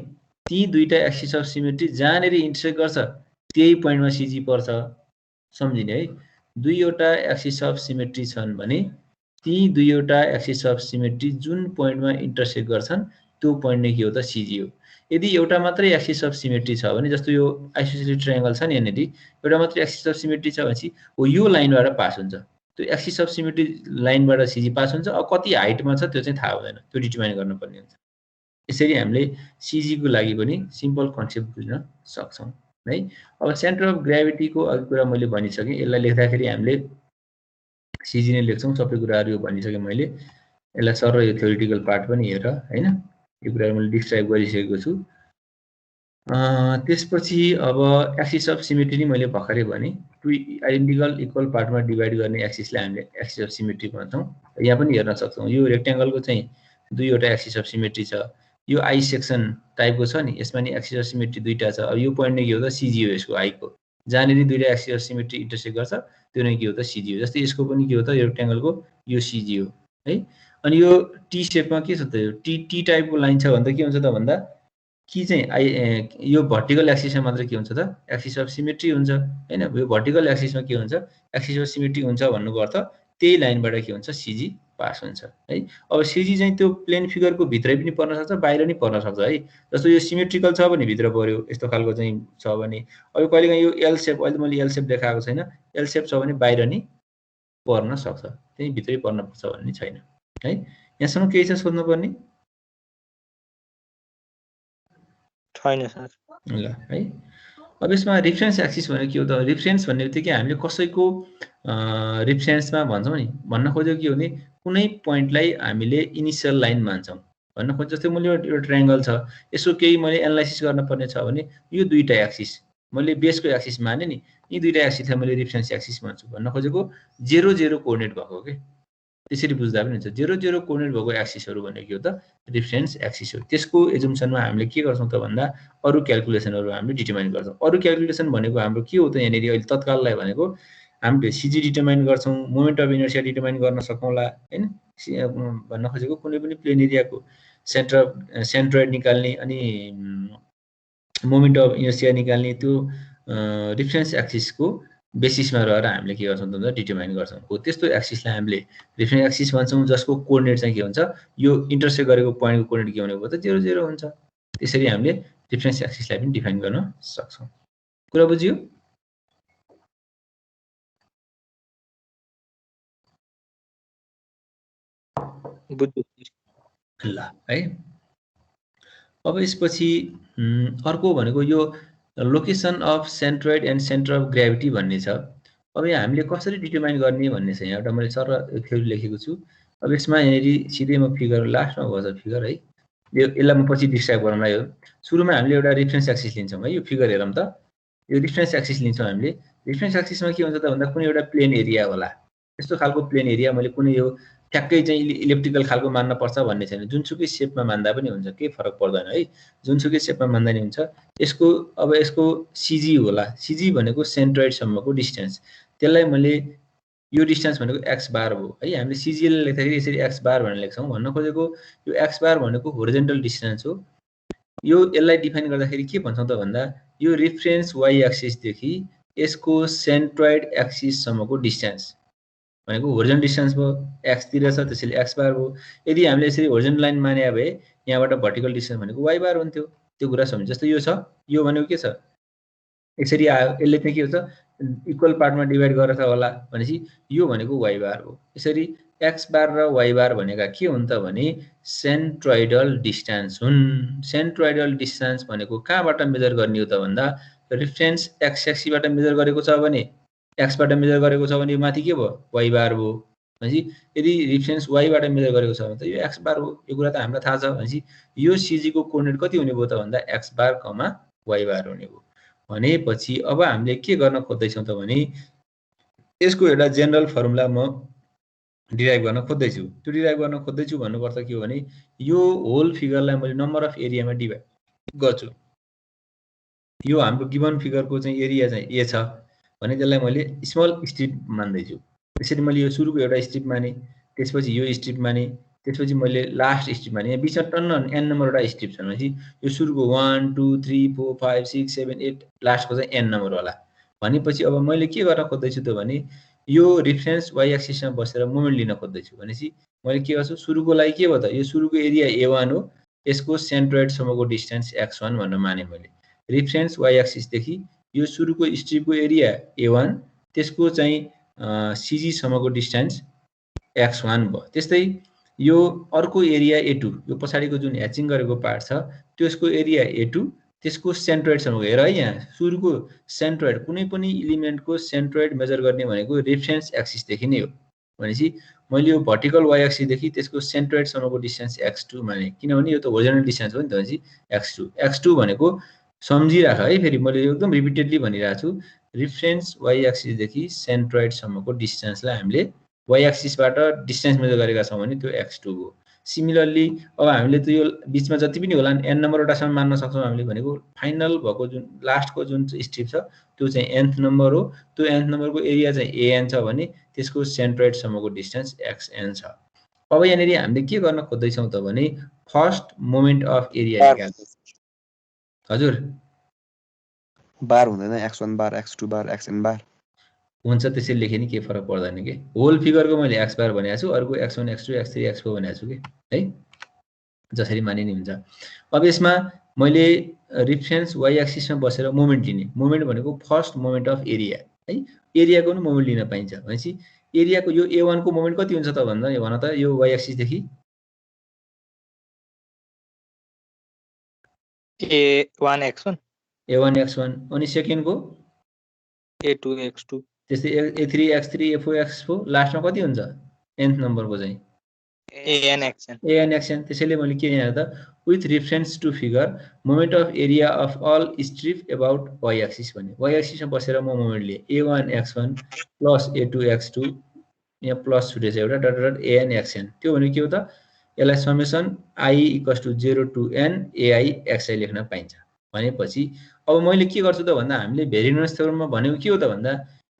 ती दुईटा एक्सिस अफ सिमेट्री जहाँनेरि इन्टरसेक्ट गर्छ त्यही पोइन्टमा सिजी पर्छ। सम्झिने है, दुईवटा एक्सिस अफ सिमेट्री छन् भने ती दुईवटा एक्सिस अफ सिमेट्री जुन पोइन्टमा इन्टरसेक्ट गर्छन् त्यो पोइन्ट नै के हो त सिजी हो। यदि एउटा मात्रै एक्सिस अफ सिमेट्री छ भने जस्तो यो आइसोसेलिस ट्रायङ्गल छ नि, यहाँनिर एउटा मात्रै एक्सिस अफ सिमेट्री छ भनेपछि हो यो लाइनबाट पास हुन्छ, त्यो axis of symmetry लाइनबाट CG pass हुन्छ। अब कति हाइटमा छ त्यो चाहिँ थाहा हुँदैन, त्यो डिटरमाइन गर्नुपर्ने हुन्छ। यसरी हामीले सिजीको लागि पनि सिम्पल कन्सेप्ट बुझ्न सक्छौँ है। अब सेन्टर अफ ग्राभिटीको अघि कुरा मैले भनिसकेँ, यसलाई लेख्दाखेरि हामीले सिजी नै लेख्छौँ, सबै कुराहरू यो भनिसकेँ मैले। यसलाई सर यो थ्योरिटिकल पार्ट पनि हेर हैन, यो कुराहरू मैले डिस्क्राइब गरिसकेको छु। त्यसपछि अब एक्सिस अफ सिमेट्री नै मैले भर्खरै भने, टु आइडेन्टिकल इक्वल पार्टमा डिभाइड गर्ने एक्सिसलाई हामीले एक्सिस अफ सिमेट्री भन्छौँ। यहाँ पनि हेर्न सक्छौँ, यो रेक्ट्याङ्गलको चाहिँ दुईवटा एक्सिस अफ सिमेट्री छ। यो आई सेक्सन टाइपको छ नि, यसमा नि एक्सिस अफ सिमेट्री दुईटा छ। अब यो पोइन्ट नै के हो त सिजी हो यसको आईको, जहाँनेरि दुईटा एक्सिस अफ सिमेट्री इन्टरसेक्ट गर्छ त्यो नै के हो त सिजी हो। जस्तै यसको पनि के हो त यो रेक्ट्याङ्गलको यो सिजी हो है। अनि यो टी सेपमा के छ त, यो टी टाइपको लाइन छ भन्दा के हुन्छ त भन्दा कि चाहिँ यो भर्टिकल एक्सिसमा मात्र के हुन्छ त एक्सिस अफ सिमेट्री हुन्छ हैन। यो भर्टिकल एक्सिसमा के हुन्छ एक्सिस अफ सिमेट्री हुन्छ भन्नुको अर्थ त्यही लाइनबाट के हुन्छ सिजी पास हुन्छ है। अब सिजी चाहिँ त्यो प्लेन फिगरको भित्रै पनि पर्न सक्छ, बाहिर नि पर्न सक्छ है। जस्तो यो सिमेट्रिकल छ भने भित्र पर्यो, यस्तो खालको चाहिँ छ भने। अब यो कहिलेकाहीँ यो एल सेप, अहिले मैले एल सेप देखाएको छैन, एल सेप छ भने बाहिर नि पर्न सक्छ, त्यही भित्रै पर्न पर्छ भन्ने छैन है। यहाँसम्म केही छ सोध्नुपर्ने? छैन सर। ल है। अब यसमा रिफरेन्स एक्सिस भनेको के हो त, रिफरेन्स भन्ने बित्तिकै हामीले कसैको रिफरेन्समा भन्छौँ नि, भन्न खोजेको के हो भने कुनै पोइन्टलाई हामीले इनिसियल लाइन मान्छौँ भन्न खोज। जस्तै मैले एउटा ट्रायङ्गल छ, यसको केही मैले एनालाइसिस गर्न पर्ने छ भने यो दुईटा एक्सिस मैले बेसको एक्सिस माने नि, यी दुईटा एक्सिसलाई मैले रिफरेन्स एक्सिस भन्छु। भन्न खोजेको 0 0 कोअर्डिनेट भएको के, त्यसरी बुझ्दा पनि हुन्छ। 0 0 कोअर्डिनेट भएको एक्सिसहरू भनेको के हो त रिफरेन्स एक्सिस हो। त्यसको एजुम्सनमा हामीले के गर्छौँ त भन्दा अरू क्याल्कुलेसनहरू हामीले डिटरमाइन गर्छौँ। अरू क्याल्कुलेसन भनेको हाम्रो के हो त, यहाँनिर अहिले तत्काललाई भनेको हामीले सिजी डिटरमाइन गर्छौँ, मोमेन्ट अफ इनर्सिया डिटरमाइन गर्न सकौँला हैन। भन्न खोजेको कुनै पनि प्लेन एरियाको सेन्ट्रोइड निकाल्ने अनि मोमेन्ट अफ इनर्सिया निकाल्ने त्यो रिफरेन्स एक्सिसको बेसिसमा रहेर हामीले के गर्छौँ त डिटरमाइन गर्छौँ। हो त्यस्तो एक्सिसलाई हामीले रिफरेन्स एक्सिस भन्छौँ, जसको कोअर्डिनेट चाहिँ के हुन्छ, यो इन्टरसेक्ट गरेको पोइन्टको कोअर्डिनेट के भनेको त 0 0 हुन्छ। त्यसरी हामीले रिफरेन्स एक्सिसलाई पनि डिफाइन गर्न सक्छौँ। कुरा बुझियो? ल है। अब यसपछि अर्को भनेको यो location of centroid and centre of gravity भन्ने छ। अब यहाँ हामीले कसरी डिटरमाइन गर्ने भन्ने छ, यहाँ एउटा मैले सर थ्योरी लेखेको छु। अब यसमा यहाँनिर सिधै म फिगर लास्टमा गर्छ फिगर है, यसलाई म पछि डिस्क्राइब गरौँला। यो सुरुमा हामीले एउटा रिफरेन्स एक्सिस लिन्छौँ है। यो फिगर हेरौँ त, यो रिफरेन्स एक्सिस लिन्छौँ हामीले। रिफरेन्स एक्सिसमा के हुन्छ त भन्दा कुनै एउटा प्लेन एरिया होला, यस्तो खालको प्लेन एरिया मैले कुनै यो ठ्याक्कै चाहिँ इलिप्टिकल खालको मान्न पर्छ भन्ने छैन, जुनसुकै सेपमा मान्दा पनि हुन्छ, केही फरक पर्दैन है, जुनसुकै सेपमा मान्दा नि हुन्छ। यसको अब यसको सिजी होला, सिजी भनेको सेन्ट्रोइडसम्मको डिस्टेन्स, त्यसलाई मैले यो डिस्टेन्स भनेको एक्स बार हो है। हामीले सिजीलाई लेख्दाखेरि यसरी एक्स बार भनेर लेख्छौँ। भन्न खोजेको यो एक्स बार भनेको होरिजेन्टल डिस्टेन्स हो। यो यसलाई डिफाइन गर्दाखेरि के भन्छौँ त भन्दा यो रिफरेन्स वाइ एक्सिसदेखि यसको सेन्ट्रोइड एक्सिससम्मको डिस्टेन्स भनेको होरिजोनल डिस्टेन्स भयो, एक्स तिर छ त्यसैले एक्स बार भयो। यदि हामीले यसरी होरिजोनल लाइन माने भए यहाँबाट भर्टिकल डिस्टेन्स भनेको वाइ बार हुन्थ्यो। त्यो कुरा सम्झ। जस्तो यो छ, यो भनेको के छ, यसरी आयो, यसले चाहिँ के हुन्छ इक्वल पार्टमा डिभाइड गरेर होला भनेपछि यो भनेको वाइ बार हो। यसरी एक्स बार र वाइ बार भनेका के हुन् त भने सेन्ट्रोइडल डिस्टेन्स हुन्। सेन्ट्रोइडल डिस्टेन्स भनेको कहाँबाट मेजर गर्ने हो त भन्दा रेफरेन्स एक्स एक्सिसबाट मेजर गरेको छ भने, एक्सबाट मेजर गरेको छ भने यो माथि के भयो, वाइ बार भयो। भनेपछि यदि रेफरेन्स वाइबाट मेजर गरेको छ भने त यो एक्स बार हो। यो कुरा त हामीलाई थाहा छ। भनेपछि यो सिजीको कोअर्डिनेट कति हुने भयो त भन्दा एक्स बार कमा वाइ बार हुने भयो। भनेपछि अब हामीले के गर्न खोज्दैछौँ त भने यसको एउटा जेनरल फर्मुला म डिराइभ गर्न खोज्दैछु। त्यो डिराइभ गर्न खोज्दैछु भन्नुपर्छ के हो भने यो होल फिगरलाई मैले नम्बर अफ एरियामा डिभाइड गर्छु। यो हाम्रो गिभन फिगरको चाहिँ एरिया चाहिँ ए छ भने त्यसलाई मैले स्मल स्ट्रिप मान्दैछु। त्यसरी मैले यो सुरुको एउटा स्ट्रिप माने, त्यसपछि यो स्ट्रिप माने, त्यसपछि मैले लास्ट स्ट्रिप माने। यहाँ बिचमा टन्न एन नम्बरवटा स्ट्रिप छन् भनेपछि यो सुरुको 1 2 3 4 5 6 7 8 लास्टको चाहिँ एन नम्बर होला। भनेपछि अब मैले के गर्न खोज्दैछु त भने यो रेफरेन्स वाइ एक्सिसमा बसेर मोमेन्ट लिन खोज्दैछु। भनेपछि मैले के गर्छु, सुरुको लागि के भयो त यो सुरुको एरिया ए1 हो, यसको सेन्ट्रोइडसम्मको डिस्टेन्स x1 भनेर माने मैले। रेफरेन्स वाइ एक्सिसदेखि यो सुरुको स्ट्रिपको एरिया ए1, त्यसको चाहिँ सिजीसम्मको डिस्टेन्स x1 भयो। त्यस्तै यो अर्को एरिया ए2, यो पछाडिको जुन ह्याचिङ गरेको पार्ट छ त्यसको एरिया ए2, त्यसको सेन्ट्रोइडसम्म हेर है, यहाँ सुरुको सेन्ट्रोइड कुनै पनि इलिमेन्टको सेन्ट्रोइड मेजर गर्ने भनेको रेफरेन्स एक्सिसदेखि नै हो। भनेपछि मैले यो भर्टिकल वाइ एक्सिसदेखि त्यसको सेन्ट्रोइडसम्मको डिस्टेन्स x2 माने, किनभने यो त होरिजोनल डिस्टेन्स हो नि त। भनेपछि x2 भनेको सम्झिराख है, फेरि मैले एकदम रिपिटेडली भनिरहेको छु, रेफरेन्स वाइ एक्सिसदेखि सेन्ट्रोइडसम्मको डिस्टेन्सलाई हामीले वाइ एक्सिसबाट डिस्टेन्स मेजर गरेका छौँ भने त्यो x2 हो। सिमिलरली अब हामीले त यो बिचमा जति पनि होला एन नम्बरवटासम्म मान्न सक्छौँ हामीले, भनेको फाइनल भएको जुन लास्टको जुन स्ट्रिप छ त्यो चाहिँ nth नम्बर हो। त्यो nth नम्बरको एरिया चाहिँ an छ भने त्यसको सेन्ट्रोइडसम्मको डिस्टेन्स xn छ। अब यहाँनिर हामीले के गर्न खोज्दैछौँ त भने फर्स्ट मोमेन्ट अफ एरिया निकाल्नु। हजुर बार हुँदैन, x1 बार, x2 बार, xn बार हुन्छ, त्यसरी लेखे नि केही फरक पर्दैन कि। होल फिगरको मैले एक्स बार भनेको छु, अर्को x1 x2 x3 x4 भनेको छु कि है, जसरी माने नि हुन्छ। अब यसमा मैले रेफरेन्स वाइ एक्सिसमा बसेर मोमेन्ट लिने, मोमेन्ट भनेको फर्स्ट मोमेन्ट अफ एरिया है, एरियाको पनि मोमेन्ट लिन पाइन्छ। भनेपछि एरियाको यो ए1 को मोमेन्ट कति हुन्छ त भन्दा भन त यो why एक्सिसदेखि A1 x1 A1 x1, अनि सेकेन्डको A2 x2 त्यस्तै A3 x3 A4 x4, लास्टमा कति हुन्छ nth नम्बरको चाहिँ AN xn AN xn। त्यसैले मैले के यहाँ त with reference to figure moment of area of all strip about y axis भने, वाइ एक्सिसमा बसेर म मोमेन्ट लिएँ A1 x1 plus A2 x2, यहाँ प्लस छुटेछ एउटा डट डट AN xn। त्यो भनेको के हो त, यसलाई summation i = 0 to n ai xi लेख्न पाइन्छ। भनेपछि अब मैले के गर्छु त भन्दा हामीले भेरिएन्स थ्योरममा भनेको के हो त भन्दा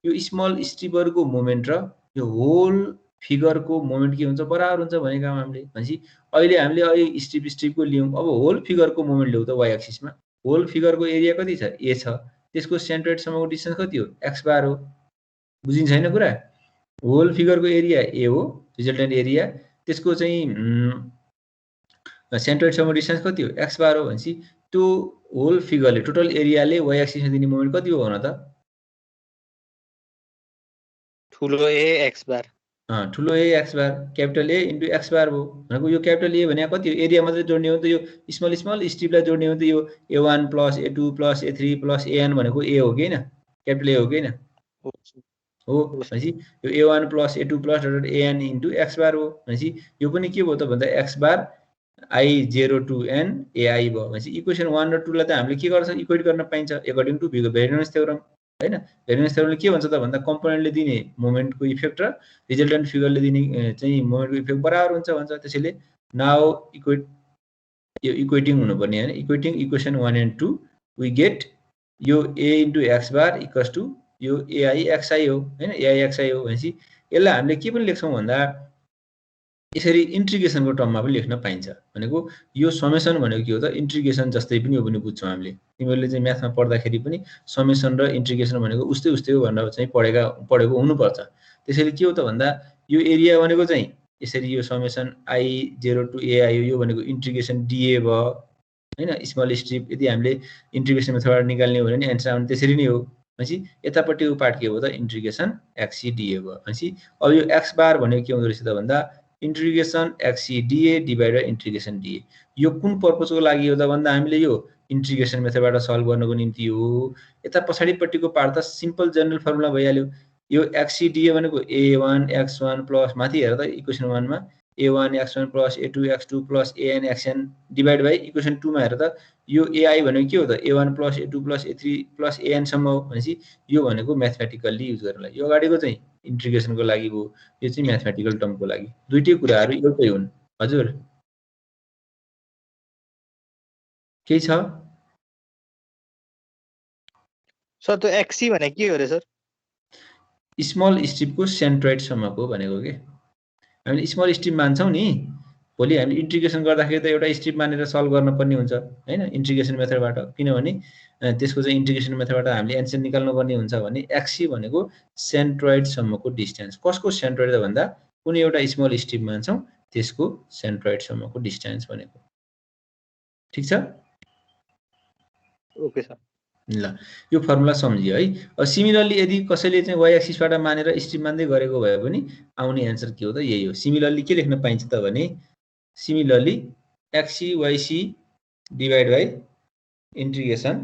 यो स्मल स्ट्रिपहरुको मोमेन्ट र यो होल फिगरको मोमेन्ट के हुन्छ, बराबर हुन्छ भनेका हामीले। भनेपछि अहिले हामीले अहिले स्ट्रिपको लियौं, अब होल फिगरको मोमेन्ट ल्याउ त वाइ एक्सिसमा। होल फिगरको एरिया कति छ, ए छ, त्यसको सेन्ट्रोइडसम्मको डिस्टेन्स कति हो, एक्स बार हो। बुझिन्छ हैन कुरा? होल फिगरको एरिया ए हो, रिजल्टेन्ट एरिया, त्यसको चाहिँ सेन्ट्रोइडसम्मको डिस्टेन्स कति हो, एक्स बार हो। भनेपछि त्यो होल फिगरले टोटल एरियाले वाइ एक्सिसमा दिने मोमेन्ट कति हो भन त, ठुलो ए एक्स बार, ठुलो ए x bar, capital a into x bar हो। भनेको यो क्यापिटल ए भने कति हो, एरिया मात्रै जोड्ने हो त, यो स्मल स्मल स्ट्रिपलाई जोड्ने हो त, यो A1 plus A2 plus A3 plus AN भनेको ए हो कि हैन, क्यापिटल ए हो कि हैन हो। भनेपछि यो A1 plus A2 plus dot AN into x bar हो। भनेपछि यो पनि के भयो त भन्दा x bar i 0 to n ai भयो। भनेपछि इक्वेसन 1 र 2 लाई त हामीले के गर्छ, इक्वेट गर्न पाइन्छ अकर्डिङ टु भेरिएन्स थ्योरम हैन। भेरिएन्स थ्योरमले के भन्छ त भन्दा कम्पोनेन्टले दिने मोमेन्टको इफेक्ट र रिजल्टेन्ट फिगरले दिने चाहिँ मोमेन्टको इफेक्ट बराबर हुन्छ भन्छ। त्यसैले नाउ इक्वेट, यो इक्वेटिङ हुनुपर्ने हैन, equating equation 1 and 2 we get यो a into x bar equals to यो ai xi हो हैन, ai xi हो। भनेपछि यसलाई हामीले के पनि लेख्छौं भन्दा यसरी इन्टिग्रेसनको टर्ममा पनि लेख्न पाइन्छ। भनेको यो समेसन भनेको के हो त, इन्टिग्रेसन जस्तै पनि हो पनि बुझ्छौं हामीले। तिमीहरूले चाहिँ म्याथमा पढ्दाखेरि पनि समेसन र इन्टिग्रेसन भनेको उस्तै उस्तै हो भनेर चाहिँ पढेको हुनुपर्छ। त्यसैले के हो त भन्दा यो एरिया भनेको चाहिँ यसरी यो समेसन I0 to A आयो, यो भनेको इन्टिग्रेसन DA भयो हैन। स्मल स्ट्रिप यदि हामीले इन्टिग्रेसन मेथडबाट निकाल्ने हो भने एन्सर आउने त्यसरी नै हो। भनेपछि यतापट्टिको पार्ट के हो त इन्टिग्रेसन XCDA भयो। भनेपछि अब यो x बार भनेको के हुँदो रहेछ त भन्दा integration XCDA divide by integration DA। यो कुन पर्पजको लागि हो त भन्दा हामीले यो इन्टिग्रेसन मेथडबाट सल्भ गर्नको निम्ति हो। यता पछाडिपट्टिको पार्ट त सिम्पल जनरल फर्मुला भइहाल्यो। यो XCDA भनेको A1 X1 प्लस माथि हेर त इक्वेसन 1 मा A1 X1 plus A2 X2 plus AN XN divide by equation 2 मा हेर त यो AI भनेको के हो त A1 plus A2 plus A3 plus AN सम्म हो। भनेपछि यो भनेको म्याथमेटिकल्ली युज गर्नलाई, यो अगाडिको चाहिँ इन्टिग्रेसनको लागि हो, यो चाहिँ म्याथमेटिकल टर्मको लागि। दुईटै कुराहरू एउटै हुन्। हजुर केही छ? सर त्यो एक्सी भने के हो रे सर? स्मल स्ट्रिपको सेन्ट्रोइडसम्मको भनेको के। हामीले स्मल स्ट्रिप मान्छौँ नि, भोलि हामीले इन्टिग्रेसन गर्दाखेरि त एउटा स्ट्रिप मानेर सल्भ गर्नुपर्ने हुन्छ हैन इन्टिग्रेसन मेथडबाट। किनभने त्यसको चाहिँ इन्टिग्रेसन मेथडबाट हामीले एन्सर निकाल्नुपर्ने हुन्छ भने एक्सी भनेको सेन्ट्रोइडसम्मको डिस्टेन्स। कसको सेन्ट्रोइड त भन्दा कुनै एउटा स्मल स्ट्रिप मान्छौँ त्यसको सेन्ट्रोइडसम्मको डिस्टेन्स भनेको। ठिक छ? Okay sir. ल यो फर्मुला सम्झियो है। अब सिमिलरली यदि कसैले चाहिँ y एक्सिसबाट मानेर स्ट्रिप मान्दै गरेको भए पनि आउने एन्सर के हो त यही हो। सिमिलरली के लेख्न पाइन्छ त भने similarly XC YC divide by integration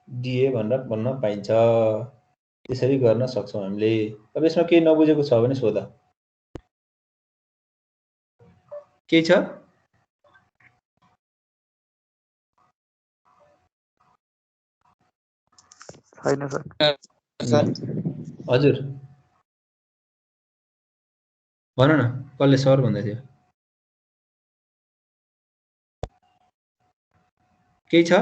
DA भनेर भन्न पाइन्छ। त्यसरी गर्न सक्छौँ हामीले। अब यसमा केही नबुझेको छ भने सोध। केही छ? छैन सर। हजुर भन न, कसले सर भन्दै थियो? केही छ?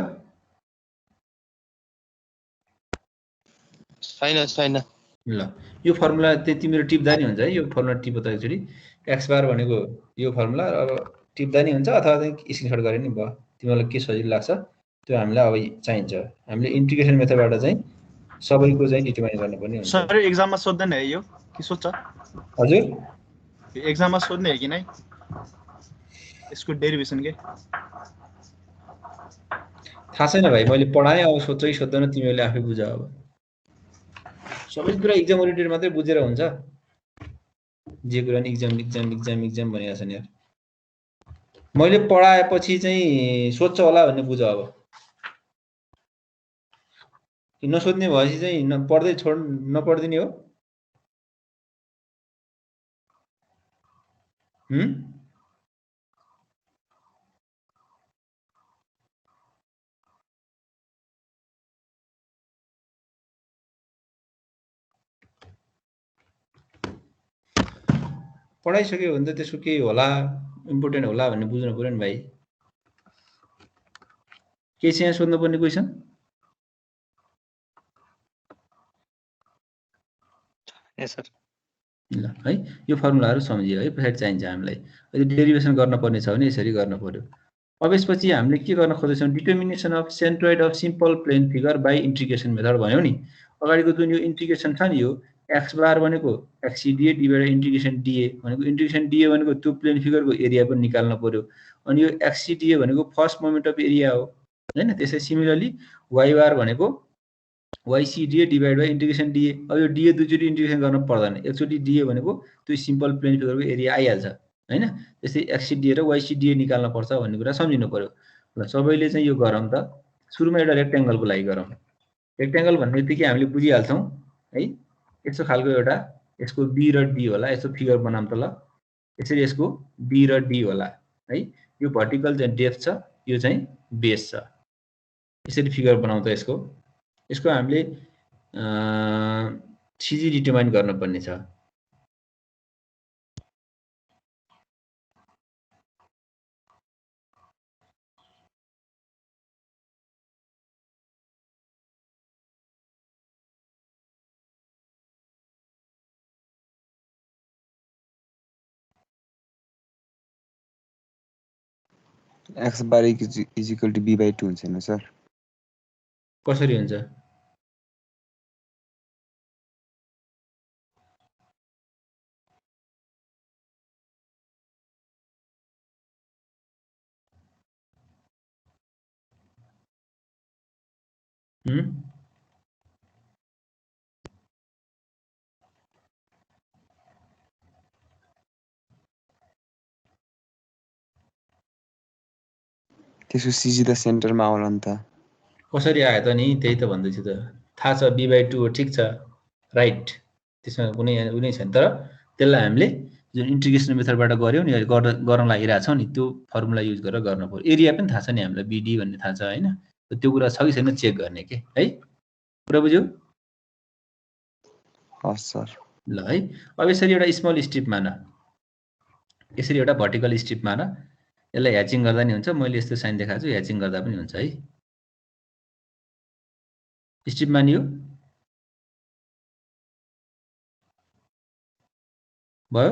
छैन। ल यो फर्मुला तिम्रो टिप्दा नि हुन्छ है। यो फर्मुला टिप त एकचोटि x बार भनेको यो फर्मुला अब टिप्दा नि हुन्छ अथवा चाहिँ स्क्रिनशट गरे नि भयो। तिमीलाई के सजिलो लाग्छ त्यो हामीलाई अब चाहिन्छ। हामीले इन्टिग्रेसन मेथडबाट चाहिँ सबैको चाहिँ डिटरमाइन गर्नुपर्ने हुन्छ। सर एक्जाममा सोध्दैन है यो कि सोध्छ? हजुर एक्जाममा सोध्ने है कि नै यसको डेरिभेसन के? थाहा छैन भाइ, मैले पढाएँ। अब सोध्छ कि सोध्दैन तिमीहरूले आफै बुझ। अब सबै कुरा इक्जाम ओरिएन्टेड मात्रै बुझेर हुन्छ? जे कुरा नि इक्जाम भनिरहेको छ नि यार। मैले पढाएपछि चाहिँ सोध्छ होला भन्ने बुझ। अब नसोध्ने भएपछि चाहिँ पढ्दै नपढिदिने हो। पढाइसक्यो भने त त्यसको केही होला, इम्पोर्टेन्ट होला भन्ने बुझ्नु पर्यो नि भाइ। के छ यहाँ सोध्नुपर्ने क्वेसन? ल है यो फर्मुलाहरू सम्झियो है, पछाडि चाहिन्छ हामीलाई। यदि डेरिभेसन गर्न पर्ने छ भने यसरी गर्न पर्यो। अब यसपछि हामीले के गर्न खोज्दैछौँ? Determination of centroid of simple plane figure by integration method भन्यो नि। अगाडिको जुन यो इन्टिग्रेसन छ नि, यो x बार भनेको XCDA डिभाइड इन्टिग्रेसन DA भनेको इन्टिग्रेसन DA भनेको त्यो प्लेन फिगरको एरिया पनि निकाल्न पर्यो। अनि यो XCDA भनेको फर्स्ट मोमेन्ट अफ एरिया हो हैन। त्यसै सिमिलरली y बार भनेको YCDA divide by integration DA। अब यो DA दुईचोटि इन्टिग्रेसन गर्न पर्दैन, एकचोटि DA भनेको त्यो सिम्पल प्लेन फिगरको एरिया आइहाल्छ हैन। त्यसै XCDA र YCDA निकाल्न पर्छ भन्ने कुरा सम्झिनु पर्यो। ल सबैले चाहिँ यो गरौँ त। सुरुमा एउटा रेक्टेंगलको लागि गरौँ। रेक्टेंगल भन्ने बित्तिकै हामीले बुझिहाल्छौँ है। यस्तो खालको एउटा यसको B र D होला। यस्तो फिगर बनाऊँ त ल। यसरी यसको B र D होला है। यो भर्टिकल चाहिँ डेप्थ छ, यो चाहिँ बेस छ। यसरी फिगर बनाउँ त यसको हामीले CG डिटरमाइन गर्नुपर्ने छ। x bar equal to b/2 हुन्छ नि सर? कसरी हुन्छ? त्यसको सिजी त सेन्टरमा आउला नि त कसरी आयो त नि त्यही त भन्दैछु त थाहा छ b/2 हो ठीक छ राइट त्यसमा कुनै छैन तर त्यसलाई हामीले जुन इन्टिग्रेसन मेथडबाट गर्यौं नि गर्न लागिरहेको छौं नि त्यो फर्मुला युज गरेर गर्न पर्यो एरिया पनि थाहा छ नि हामीलाई BD भन्ने थाहा छ हैन त्यो कुरा छ कि छैन चेक गर्ने के है कुरा बुझ्यौ हस् सर ल है अब यसरी एउटा स्मल स्ट्रिप मान यसरी एउटा भर्टिकल स्ट्रिप मान यसलाई ह्याचिङ गर्दा नि हुन्छ मैले यस्तो साइन देखाएको छु ह्याचिङ गर्दा पनि हुन्छ है स्ट्रिप मानियो भयो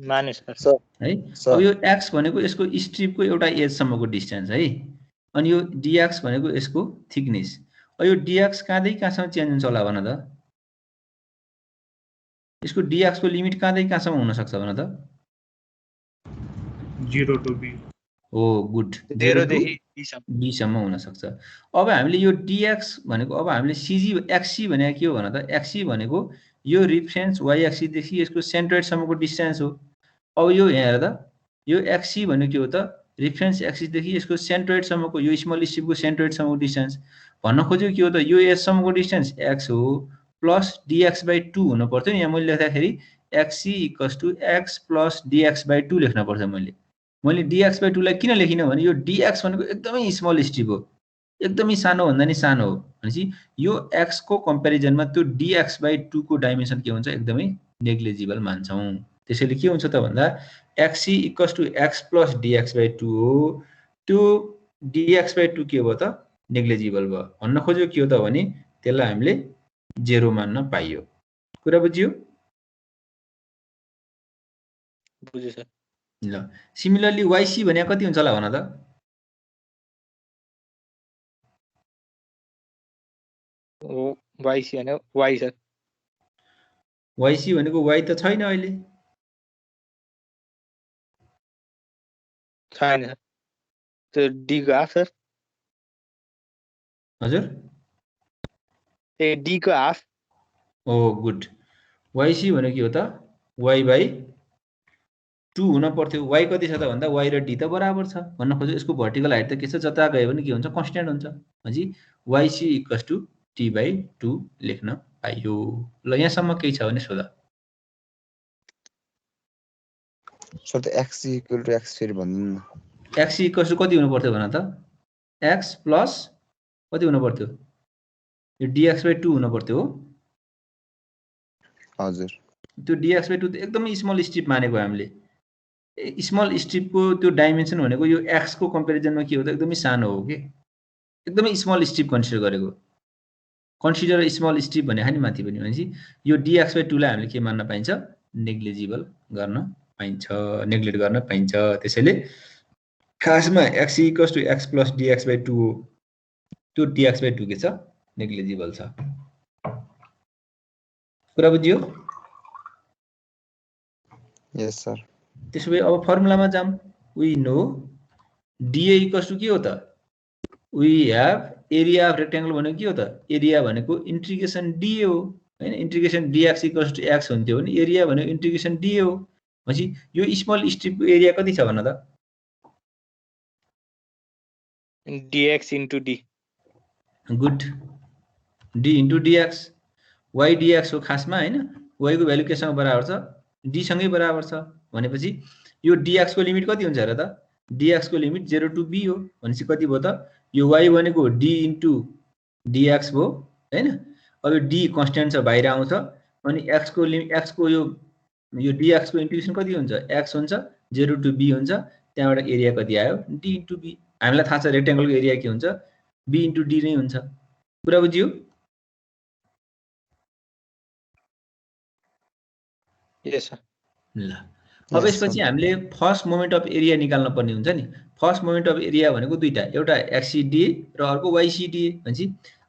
माने सर है अब यो x भनेको यसको स्ट्रिपको एउटा एज सम्मको डिस्टेन्स है अनि यो dx भनेको यसको थिकनेस अब यो dx कहाँदेखि कहाँसम्म चेन्ज हुन्छ होला भन त यसको dx को लिमिट कहाँदेखि कहाँसम्म हुन सक्छ भन त 0 to b हो गुड 0 देखि b सम्म हुन सक्छ अब हामीले यो dx भनेको अब हामीले cg xc भनेको के हो भन त xc भनेको यो रिफरेन्स y एक्सिस देखि यसको सेन्ट्रोइड सम्मको डिस्टेन्स हो अब यो यहाँ हेर त यो xc भनेको के हो त रिफरेन्स एक्सिस देखि यसको सेन्ट्रोइड सम्मको यो स्मल स्ट्रिपको सेन्ट्रोइड सम्मको डिस्टेन्स भन्न खोजेको के हो त यो एज सम्मको डिस्टेन्स x हो प्लस dx/2 हुन पर्थ्यो नि यहाँ मैले लेख्दाखेरि xc = x + dx/2 लेख्न पर्छ मैले dx/2 लाई किन लेखिन भने यो dx भनेको एकदमै स्मल स्ट्रिप हो एकदमै सानो भन्दा नि सानो हो भनेपछि यो x को कम्पेरिजनमा त्यो dx/2 को डाइमेन्सन के हुन्छ एकदमै नेग्लिजिबल मान्छौं त्यसैले के हुन्छ त भन्दा xc = x + dx/2 हो त्यो dx/2 के हो त नेग्लिजिबल भयो भन्न खोजेको के हो त भने त्यसलाई हामीले 0 मान्न पाइयो कुरा बुझियो बुझ्यो सर ल सिमिलरली yc भने कति हुन्छ होला भन त yc भने y सर yc भनेको y त छैन अहिले छैन सर त्यो d को हाफ सर हजुर ए d को हाफ ओ गुड yc भनेको के हो त y/2 हुन पर्थ्यो y कति छ त भन्दा y र d त बराबर छ भन्न खोज्यो यसको भर्टिकल हाइट त के छ जता गयो भने के हुन्छ कन्स्ट्यान्ट हुन्छ भनेपछि yc = t/2 लेख्न पाइयो ल यहाँसम्म केही छ भने सोध सर त x = x फेरि भन्दिनु न x = कति हुनु पर्थ्यो भन त x प्लस कति हुनु पर्थ्यो यो dx/2 हुनु पर्थ्यो हो हजुर त्यो dx/2 त एकदमै स्मल स्ट्रिप मानेको हामीले स्मल स्ट्रिपको त्यो डाइमेन्सन भनेको यो x को कम्पेरिजनमा के हो त एकदमै सानो हो के एकदमै स्मल स्ट्रिप कन्सिडर गरेको कन्सिडर स्मल स्ट्रिप भने खानि माथि पनि भनेपछि यो dx/2 लाई हामीले के मान्न पाइन्छ नेग्लिजिबल गर्न पाइन्छ नेग्लेक्ट गर्न पाइन्छ त्यसैले खासमा x = x + dx/2 हो त्यो dx/2 के छ नेग्लिजिबल छ कुरा बुझियो यस सर त्यसो भए अब फर्मुलामा जाम वी नो dA = के हो त we have area of rectangle भनेको के हो त एरिया भनेको इंटीग्रेशन dA हो हैन इंटीग्रेशन dx = x हुन्थ्यो भने एरिया भनेको इंटीग्रेशन dA हो भनेपछि यो स्मल स्ट्रिपको एरिया कति छ भन त dx * d good d * dx y dx हो खासमा हैन y को भ्यालु केसँग बराबर छ d सँगै बराबर छ भनेपछि यो dx को लिमिट कति हुन्छ र त dx को लिमिट 0 to b हो भनेपछि कति भयो त यो y भनेको d * dx भयो हैन अब यो d कन्स्ट्यान्ट छ बाहिर आउँछ अनि x को यो dx को इन्टिग्रेसन कति हुन्छ x हुन्छ 0 to b हुन्छ त्यहाँबाट एरिया कति आयो d * b हामीलाई थाहा छ रेक्टेंगलको एरिया के हुन्छ b * d नै हुन्छ कुरा बुझियो यस सर ल अब यसपछि हामीले फर्स्ट मोमेन्ट अफ एरिया निकाल्न पर्ने हुन्छ नि फर्स्ट मोमेन्ट अफ एरिया भनेको दुईटा एउटा xcd र अर्को ycd भन्छ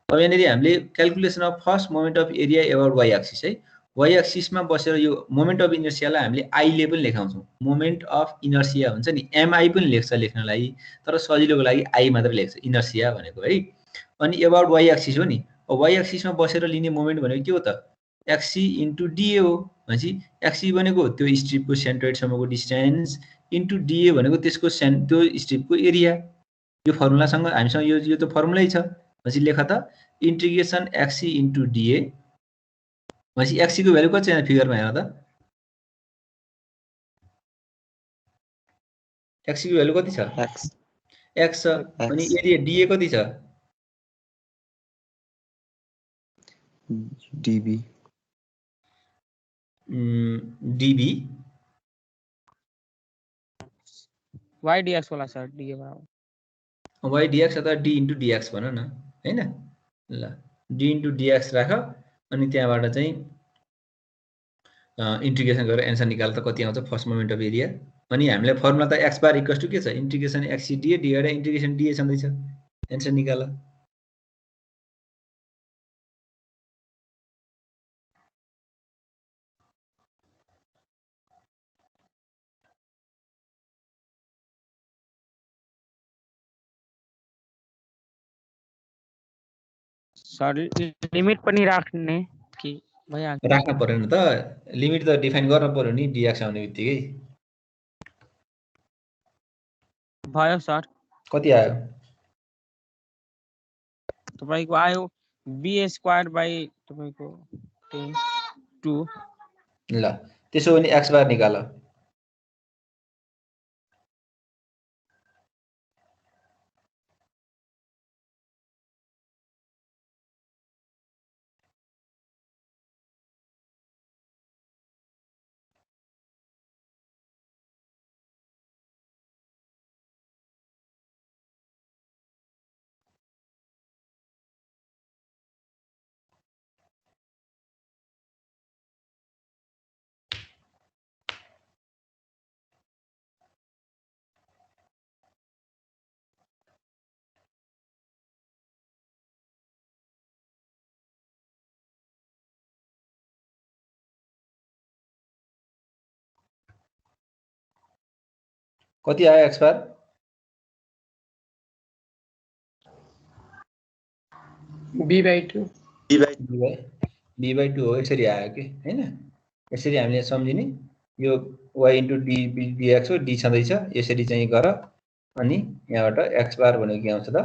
अब यहाँनेरि हामीले calculation of first moment of area about y axis है y एक्सिसमा बसेर यो मोमेन्ट अफ इनर्सियालाई हामीले i ले पनि लेखाउँछौं मोमेन्ट अफ इनर्सिया हुन्छ नि mi पनि लेख्छ लेख्नलाई तर सजिलोको लागि i मात्र लेख्छ इनर्सिया भनेको है अनि एबाउट वाइ एक्सिस हो नि। वाइ एक्सिसमा बसेर लिने मोमेन्ट भनेको के हो त एक्सी इन्टु डिए हो। भनेपछि एक्सी भनेको त्यो स्ट्रिपको सेन्ट्रोइडसम्मको डिस्टेन्स इन्टु डिए भनेको त्यसको त्यो स्ट्रिपको एरिया। यो फर्मुलासँग हामीसँग यो त फर्मुलै छ। भनेपछि लेख त इन्टिग्रेसन एक्सी इन्टु डिए। भनेपछि एक्सीको भ्यालु कति छ फिगरमा हेर त एक्सीको भ्यालु कति छ एक्स छ। अनि एरिया डिए कति छ डिबी डिबी वाइ डिएक्स होला सर डिए बराबर वाइ डिएक्स अथवा डी इन्टु डिएक्स भन न हैन। ल डी इन्टु डिएक्स राख अनि त्यहाँबाट चाहिँ इन्टिग्रेसन गरेर एन्सर निकाल त कति आउँछ फर्स्ट मोमेन्ट अफ एरिया। अनि हामीलाई फर्मुला त एक्स बार इक्वल्स टु के छ इन्टिग्रेसन एक्सी डिए डिभाइडेड इन्टिग्रेसन डिए छँदैछ। एन्सर निकाल। सर लिमिट पनि राख्ने कि भइहाल्छ राख्न पर्दैन त लिमिट त डिफाइन गर्न पर्यो नि डिएक्स आउने बित्तिकै। भयो सर कति आयो तपाईको आयो बी स्क्वायर बाइ तपाईको 2। ल त्यसो भने एक्स बार निकाल। कति आयो x bar b by 2 b by 2 हो। यसरी आयो कि हैन यसरी हामीले सम्झिने यो वाइ इन्टु डी डिएक्स हो डी छँदैछ यसरी चाहिँ गर अनि यहाँबाट एक्स बार भनेको के आउँछ त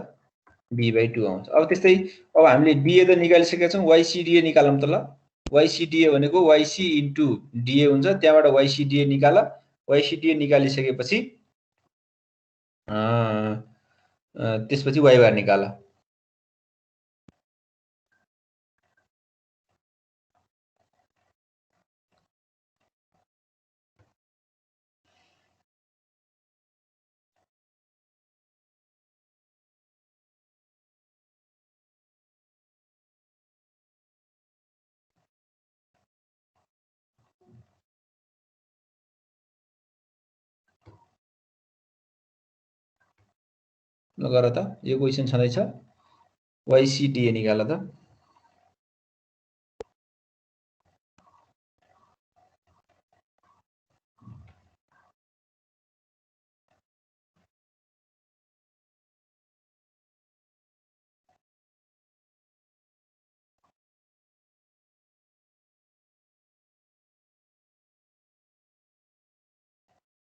बी बाई 2 आउँछ। अब त्यस्तै अब हामीले डिए त निकालिसकेका छौँ वाइसिडिए निकालौँ त ल। वाइसिडिए भनेको वाइसी इन्टु डिए हुन्छ त्यहाँबाट वाइसिडिए निकाल। वाइसिडिए निकालिसकेपछि त्यसपछि वाइ बार निकाल। ल गर त यो क्वेसन छँदैछ वाइसिडिए निकाल त।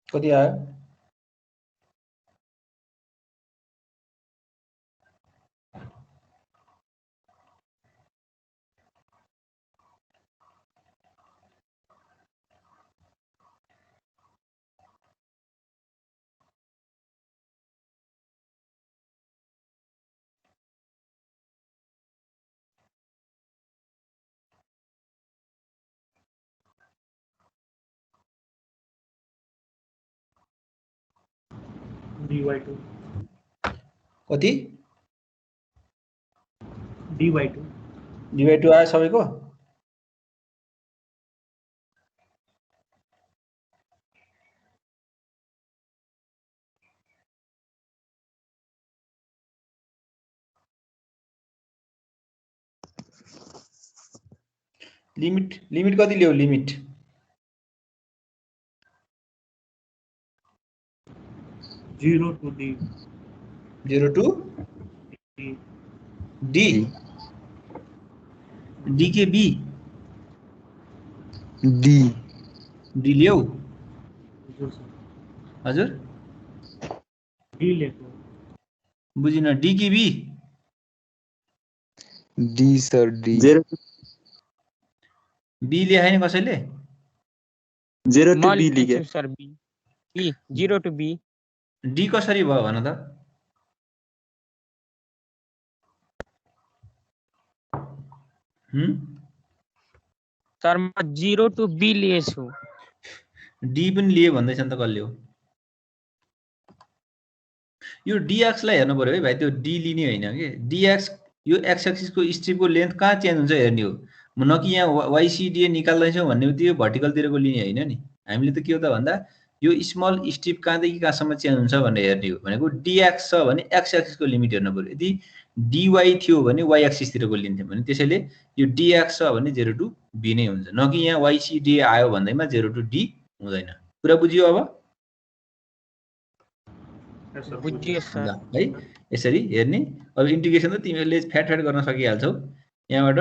कति आयो डी बाई 2 कति डी बाई 2 डी बाई 2 आयो सबैको। लिमिट कति ल्याऊ limit 0 to D 0 to D D D के बी डी डी ल्याऊ हजुर सर हजुर डी लेख्नु बुझिन डी के B D sir D B लेखाइ नि कसैले 0 म to B लेख्छु लिगे sir B B 0 to B D कसरी भयो भन त सर म 0 to B लिएछु डी पनि लिए भन्दैछ नि त कसले हो यो dx लाई हेर्नु पर्यो है भाइ त्यो डी लिने होइन के dx यो x एक्सिस को स्ट्रिपको लेन्थ कहाँ चेन्ज हुन्छ हेर्ने हो न कि यहाँ YCDA निकाल्दैछौँ भन्ने त्यो भर्टिकलतिरको लिने होइन नि हामीले त के हो त भन्दा यो स्मल स्ट्रिप कहाँदेखि कहाँसम्म चेन्ज हुन्छ भनेर हेर्ने हो भनेको dx छ भने x एक्सिसको लिमिट हेर्नु पर्यो यदि dy थियो भने y एक्सिसतिरको लिन्थ्यौँ भने त्यसैले यो dx छ भने 0 to b नै हुन्छ न कि यहाँ YCDA आयो भन्दैमा 0 to d हुँदैन कुरा बुझियो अब बुझियो सर है यसरी हेर्ने अब इन्टिग्रेसन त तिमीहरूले फ्याट गर्न सकिहाल्छौ यहाँबाट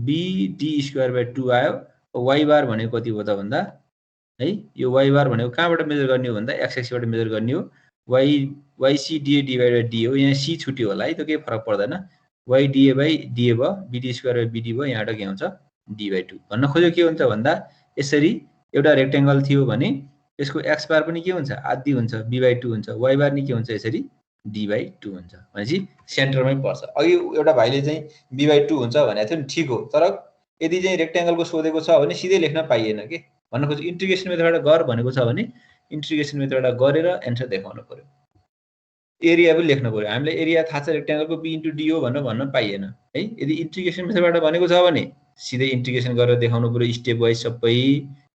bd²/2 आयो y बार भनेको कति हो त भन्दा है यो y बार भनेको कहाँबाट मेजर गर्ने हो भन्दा x एक्सिसबाट मेजर गर्ने हो YCDA डिभाइडेड d हो यहाँ c छुट्यो होला है त केही फरक पर्दैन YDA/da भयो bd²/bd भयो यहाँबाट के आउँछ d/2 भन्न खोज्यो के हुन्छ भन्दा यसरी एउटा रेक्टेंगल थियो भने यसको x बार पनि के हुन्छ आधी हुन्छ b/2 हुन्छ y बार नि के हुन्छ यसरी d/2 हुन्छ भनेपछि सेन्टरमै पर्छ अघि एउटा भाइले चाहिँ b/2 हुन्छ भनेको थियो नि ठीक हो तर यदि चाहिँ रेक्टेंगलको सोधेको छ भने सिधै लेख्न पाइएन के भन्न खोज्यो इन्टिग्रेसन मेथडबाट गर भनेको छ भने इन्टिग्रेसन मेथडबाट गरेर एन्सर देखाउनु पर्यो एरिया पनि लेख्नु पर्यो हामीलाई एरिया थाहा छ रेक्टेंगलको b * d हो भन्न पाइएन है यदि इन्टिग्रेसन मेथडबाट भनेको छ भने सिधै इन्टिग्रेसन गरेर देखाउनु पर्यो स्टेप वाइज सबै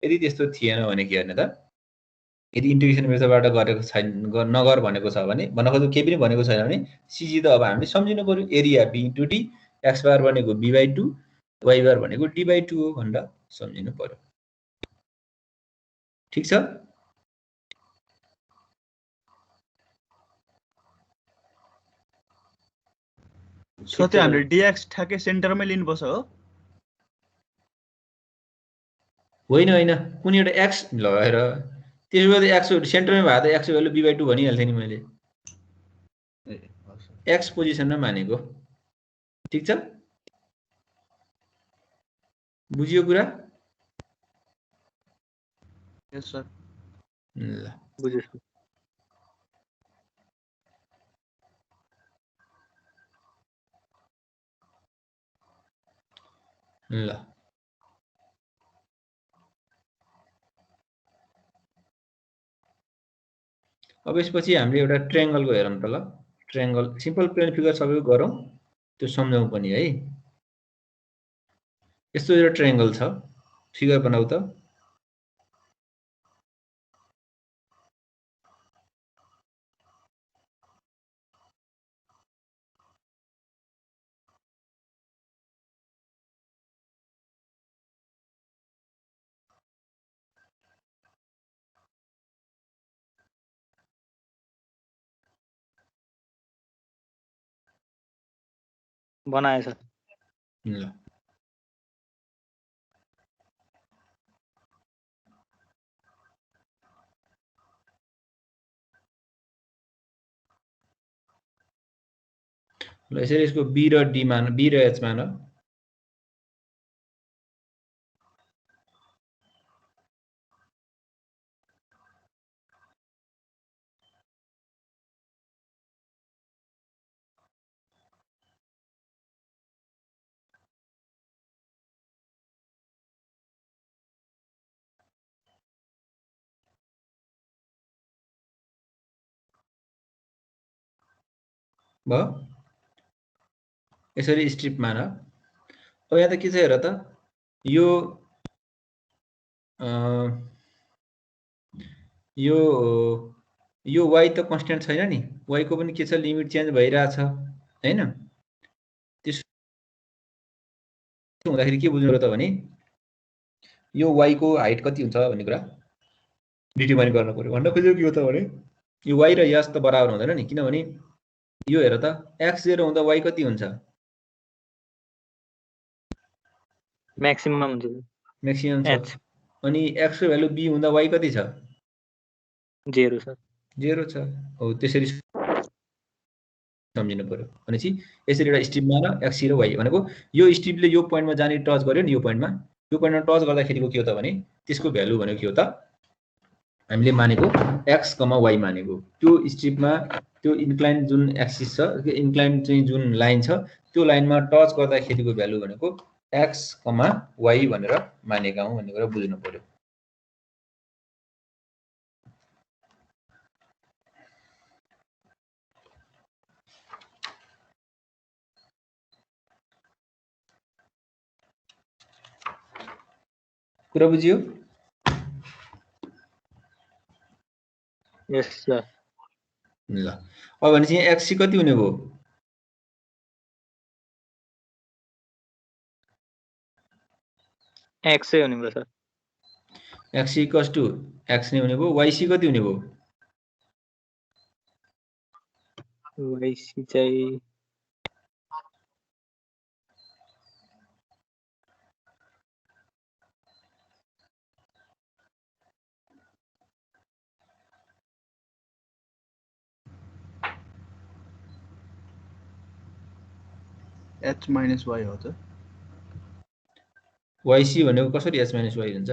यदि त्यस्तो थिएन भने के गर्ने त यदि इन्टिग्रेसन मेथडबाट गरेको छैन नगर भनेको छ भने भन्न खोज्यो केही पनि भनेको छैन भने सिजी त अब हामीले सम्झिनु पर्यो एरिया b * d x बार भनेको b/2 y बार भनेको d/2 हो भनेर सम्झिनु पर्यो ठीक छ सत्य हामीले dx ठ्याक्कै सेन्टरमै लिनुपर्छ हो होइन होइन कुनै एउटा x लगाएर त्यसो भए x सेन्टरमै भए त x भ्यालु b/2 भनिहाल्थे नि मैले x पोजिसनमा मानेको ठीक छ बुझियो कुरा यस सर ल बुझ्यो ल अब यसपछि हामीले एउटा ट्रायंगलको हेरौँ त ल ट्रायंगल सिम्पल प्लेन फिगर सबैको गरौँ त्यो सम्झौँ पनि है यस्तो एउटा ट्रायंगल छ फिगर बनाऊ त बनाएछ ल ल यसरी यसको b र d मान b र h मान भयो यसरी स्ट्रिप मान अब यहाँ त के छ हेर त यो यो y त कन्स्ट्यान्ट छैन नि y को पनि के छ लिमिट चेन्ज भइरहेछ हैन त्यसो हुँदाखेरि के बुझ्नु र त भने यो y को हाइट कति हुन्छ भन्ने कुरा डिटरमाइन गर्न पर्यो भन्न खोजेको के हो त भने यो y र s त बराबर हुँदैन नि किनभने यो हेर त x0 हुँदा y कति हुन्छ म्याक्सिमम हुन्छ म्याक्सिमम छ H अनि x को भ्यालु b हुँदा y कति छ 0 सर 0 छ हो त्यसरी सम्झिनु पर्यो भनेपछि यसरी एउटा स्ट्रिपमा र x र y भनेको यो स्ट्रिपले यो पोइन्टमा जाने टच गर्यो नि यो पोइन्टमा टच गर्दाखेरिको के हो त भने त्यसको भ्यालु भनेको के हो त हामीले मानेको x, y मानेको त्यो स्ट्रिपमा त्यो इन्क्लाइन जुन एक्सिस छ त्यो इन्क्लाइन चाहिँ जुन लाइन छ त्यो लाइनमा टच गर्दाखेरिको भ्यालु भनेको x, y भनेर मानेका हौं भन्ने कुरा बुझ्नु पर्यो कुरा बुझियो यस सर ल अब भनेपछि यहाँ x कति हुने भयो X चाहिँ हुने भयो सर x x नै हुने भयो y कति हुने भयो YC चाहिँ H minus Y हो त yc भनेको कसरी h - y हुन्छ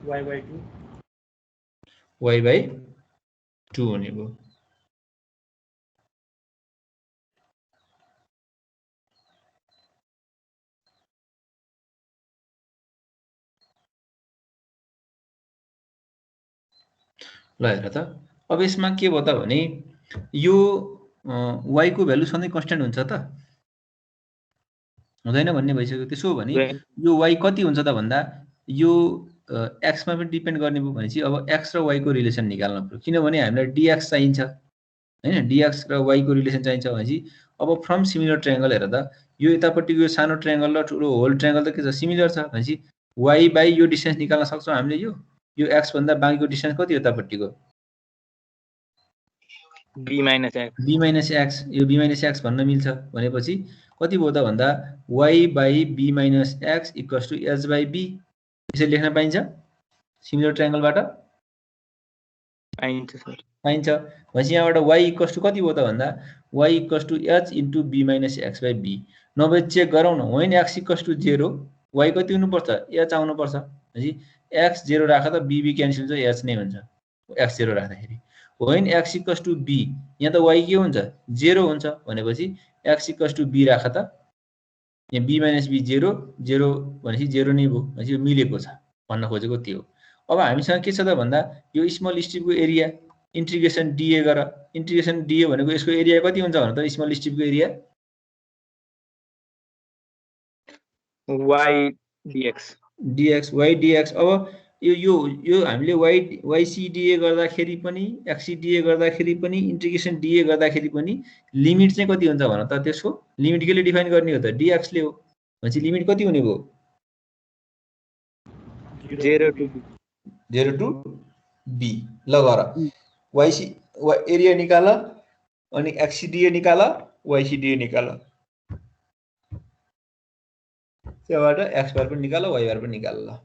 y/2 y/2 हुने भयो ल हेर त अब यसमा के भयो त भने यो y को भ्यालु सधैं कन्स्ट्यान्ट हुन्छ त हुँदैन भन्ने भइसक्यो त्यसो हो भने यो y कति हुन्छ त भन्दा यो x मा पनि डिपेन्ड गर्ने भयो भनेपछि अब x र y को रिलेसन निकाल्न पर्यो किनभने हामीलाई dx चाहिन्छ हैन dx र y को रिलेसन चाहिन्छ भनेपछि अब फ्रम सिमिलर ट्रायंगल हेर त यो यतापट्टिको यो सानो ट्रायंगल र ठुलो होल ट्रायंगल त के छ सिमिलर छ भनेपछि y बाइ यो डिस्टेन्स निकाल्न सक्छौं हामीले यो x भन्दा बाँकीको डिस्टेन्स कति हो यतापट्टिको B minus X b minus x यो b minus x भन्न मिल्छ भनेपछि कति भयो त भन्दा y by b minus x equals to h by b यसरी लेख्न पाइन्छ सिमिलर ट्रायंगलबाट पाइन्छ सर पाइन्छ भनेपछि यहाँबाट y equals to कति भयो त भन्दा y equals to h into b minus x by b नभए चेक गरौँ न when x equals to 0 y कति हुनु पर्छ h आउनु पर्छ भनेपछि x 0 राख त b b क्यान्सल हुन्छ h नै हुन्छ x 0 राख्दाखेरि when x equals to b यहाँ त y के हुन्छ 0 हुन्छ भनेपछि x equals to b राख त यहाँ b minus b 0 0 भनेपछि 0 नै भयो भनेपछि यो मिलेको छ भन्न खोजेको त्यो अब हामीसँग के छ त भन्दा यो स्मल स्ट्रिपको एरिया इन्टिग्रेसन dA गर इन्टिग्रेसन dA भनेको यसको एरिया कति हुन्छ भने त स्मल स्ट्रिपको area y dx dx y dx अब यो हामीले ycdA गर्दाखेरि पनि xcdA गर्दाखेरि पनि इन्टिग्रेसन dA गर्दाखेरि पनि लिमिट चाहिँ कति हुन्छ भन त त्यसको लिमिट केले डिफाइन गर्ने हो त dx ले हो भनेपछि लिमिट कति हुने भयो 0 to b ल गर एरिया निकाल अनि xcdA निकाल ycdA निकाल त्यहाँबाट x बार पनि निकाल y बार पनि निकाल ल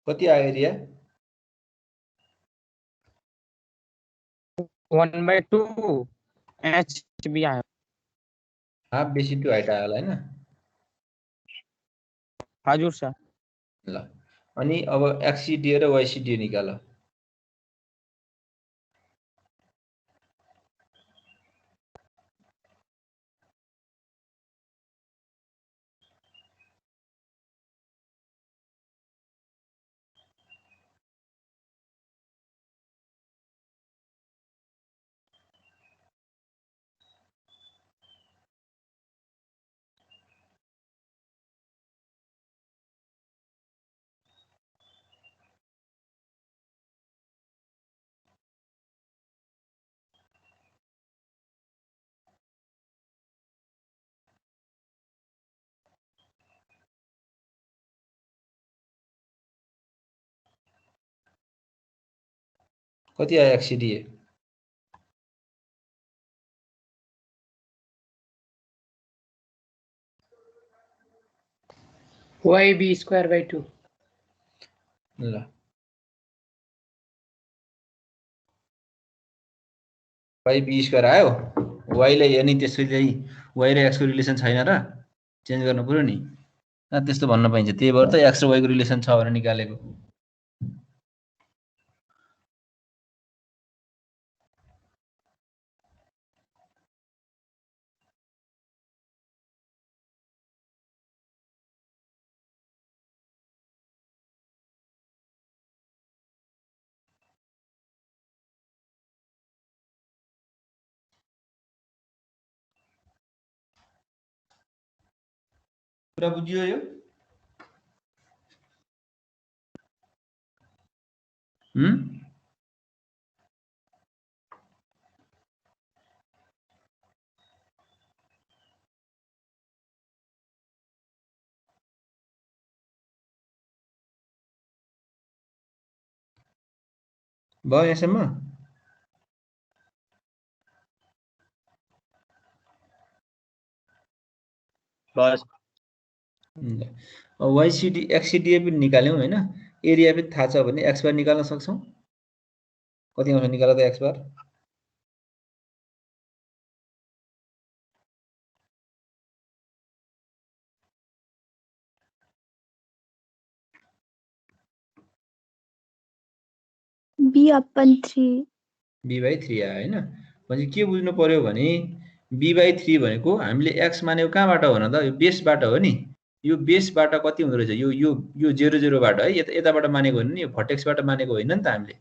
कति आयो एरिया 1/2 HB आयो हाफ बेसी टु हाइट आयो होला हैन हजुर सर ल अनि अब एक्सिडिए र वाइसिडिए निकाल कति आयो एक्सिडिए YB²/2 ल y b स्क्वायर आयो y लाई अनि त्यसैले y र x को रिलेसन छैन र चेन्ज गर्नु पर्यो नि त्यस्तो भन्न पाइन्छ त्यही भएर त x र y को रिलेसन छ भनेर निकालेको कुरा बुझियो यो भयो यहाँसम्म बस वाइसिडी एक्सिडिए पनि निकाल्यौँ हैन एरिया पनि थाहा छ भने x बार निकाल्न सक्छौँ कति आउँछ निकाल त x बार b/3 b/3 आयो हैन भनेपछि के बुझ्नु पर्यो भने b/3 भनेको हामीले x मानेको कहाँबाट हो त यो बेसबाट हो नि यो बेसबाट कति हुँदो रहेछ यो 0 बाट है यताबाट मानेको होइन नि यो भर्टेक्सबाट मानेको होइन नि त हामीले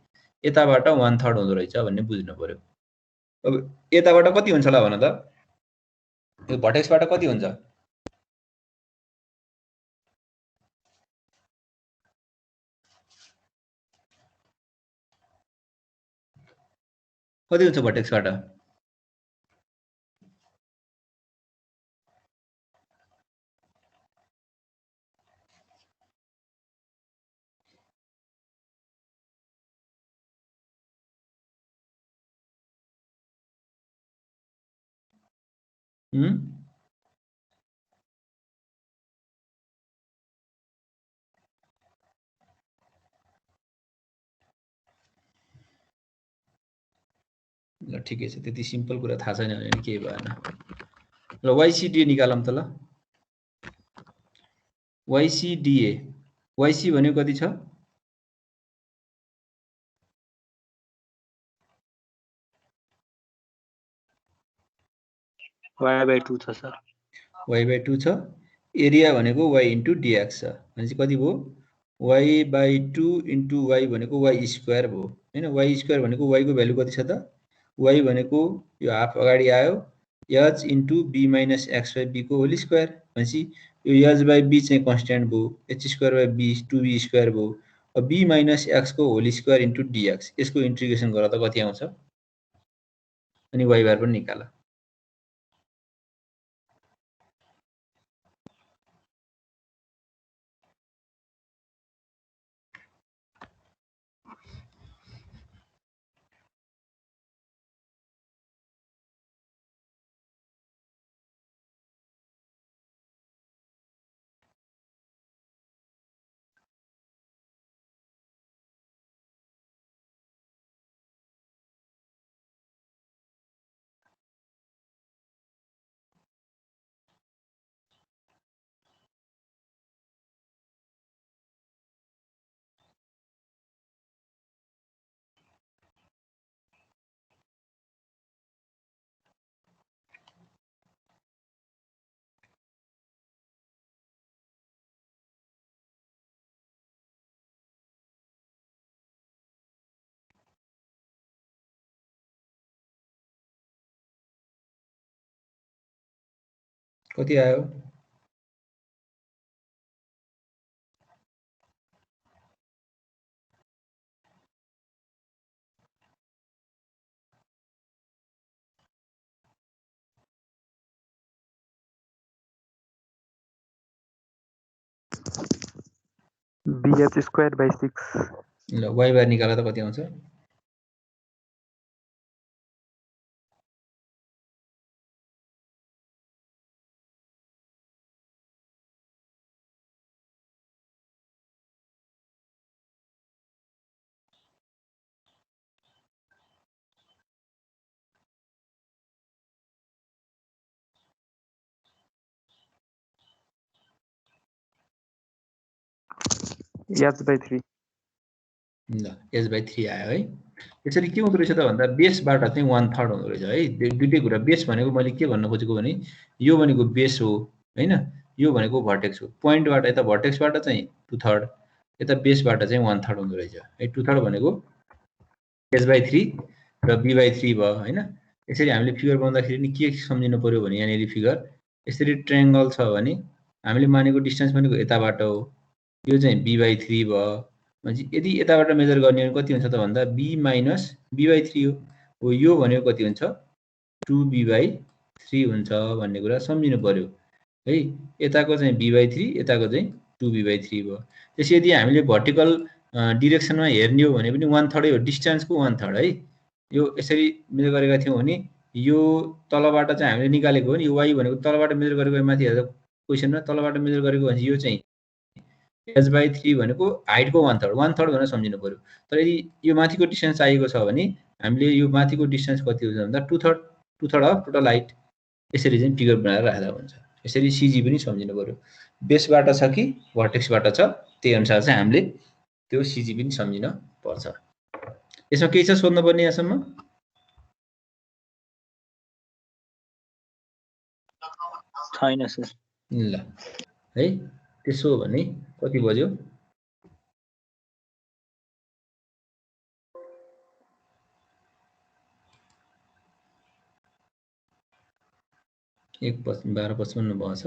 यताबाट 1/3 हुँदो रहेछ भन्ने बुझ्नु पर्यो अब यताबाट कति हुन्छ होला भन त यो भर्टेक्सबाट कति हुन्छ कति हुन्छ भर्टेक्सबाट ल ठिकै छ त्यति सिम्पल कुरा थाहा छैन भने केही भएन ल वाइसिडिए निकालौँ त ल वाइसिडिए वाइसी भनेको कति छ y/2 छ सर y/2 छ एरिया भनेको y इन्टु dx छ भनेपछि कति भयो y/2 इन्टु y भनेको y स्क्वायर भयो हैन y स्क्वायर भनेको y को भ्यालु कति छ त y भनेको यो हाफ अगाडि आयो h into b minus x/b को होल स्क्वायर भनेपछि यो h/b चाहिँ कन्स्ट्यान्ट भयो h²/b 2b स्क्वायर भयो अब b माइनस x को होल स्क्वायर इन्टु dx यसको इन्टिग्रेसन गर्दा त कति आउँछ अनि y बार पनि निकाल कति आयो BH square by 6. ल y बार निकाल्दा त कति आउँछ H by 3. ल h/3 आयो है यसरी के हुँदो रहेछ त भन्दा बेसबाट चाहिँ 1/3 हुँदो रहेछ है दुईटै कुरा बेस भनेको मैले के भन्न खोजेको भने यो भनेको बेस हो हैन यो भनेको भर्टेक्स हो पोइन्टबाट यता भर्टेक्सबाट चाहिँ 2/3 यता बेसबाट चाहिँ 1/3 हुँदो रहेछ है 2/3 भनेको h/3 र b/3 भयो हैन यसरी हामीले फिगर बनाउँदाखेरि नि के सम्झिनु पर्यो भने यहाँनेरि फिगर यसरी ट्रायंगल छ भने हामीले मानेको डिस्टेन्स भनेको यताबाट हो यो चाहिँ b/3 भयो म्हणजे यदि यताबाट मेजर गर्ने भने कति हुन्छ त भन्दा b माइनस b/3 हो यो भनेको कति हुन्छ 2b/3 हुन्छ भन्ने कुरा सम्झिनु पर्यो है यताको चाहिँ b/3 यताको चाहिँ 2b/3 भयो त्यसै यदि हामीले भर्टिकल डाइरेक्सनमा हेर्ने हो भने पनि 1/3 हो डिस्टेन्सको 1/3 है यो यसरी मेजर गरेका थियौं भने यो तलबाट चाहिँ हामीले निकालेको हो नि यो y भनेको तलबाट मेजर गरेको माथि हेर्दा क्वेशनमा तलबाट मेजर गरेको भने यो चाहिँ h/3 भनेको हाइटको 1/3 भनेर सम्झिनु पर्यो तर यदि यो माथिको डिस्टेन्स चाहिएको छ भने हामीले यो माथिको डिस्टेन्स कति हुन्छ भन्दा 2/3 अफ टोटल हाइट यसरी चाहिँ फिगर बनाएर राख्दा हुन्छ यसरी सीजी पनि सम्झिनु पर्यो बेसबाट छ कि भर्टेक्सबाट छ त्यही अनुसार चाहिँ हामीले त्यो सीजी पनि सम्झिन पर्छ यसमा केही छ सोध्नु पर्ने यहाँसम्म छैन सर ल है त्यसो हो भने कति बज्यो एक 12:55 भएछ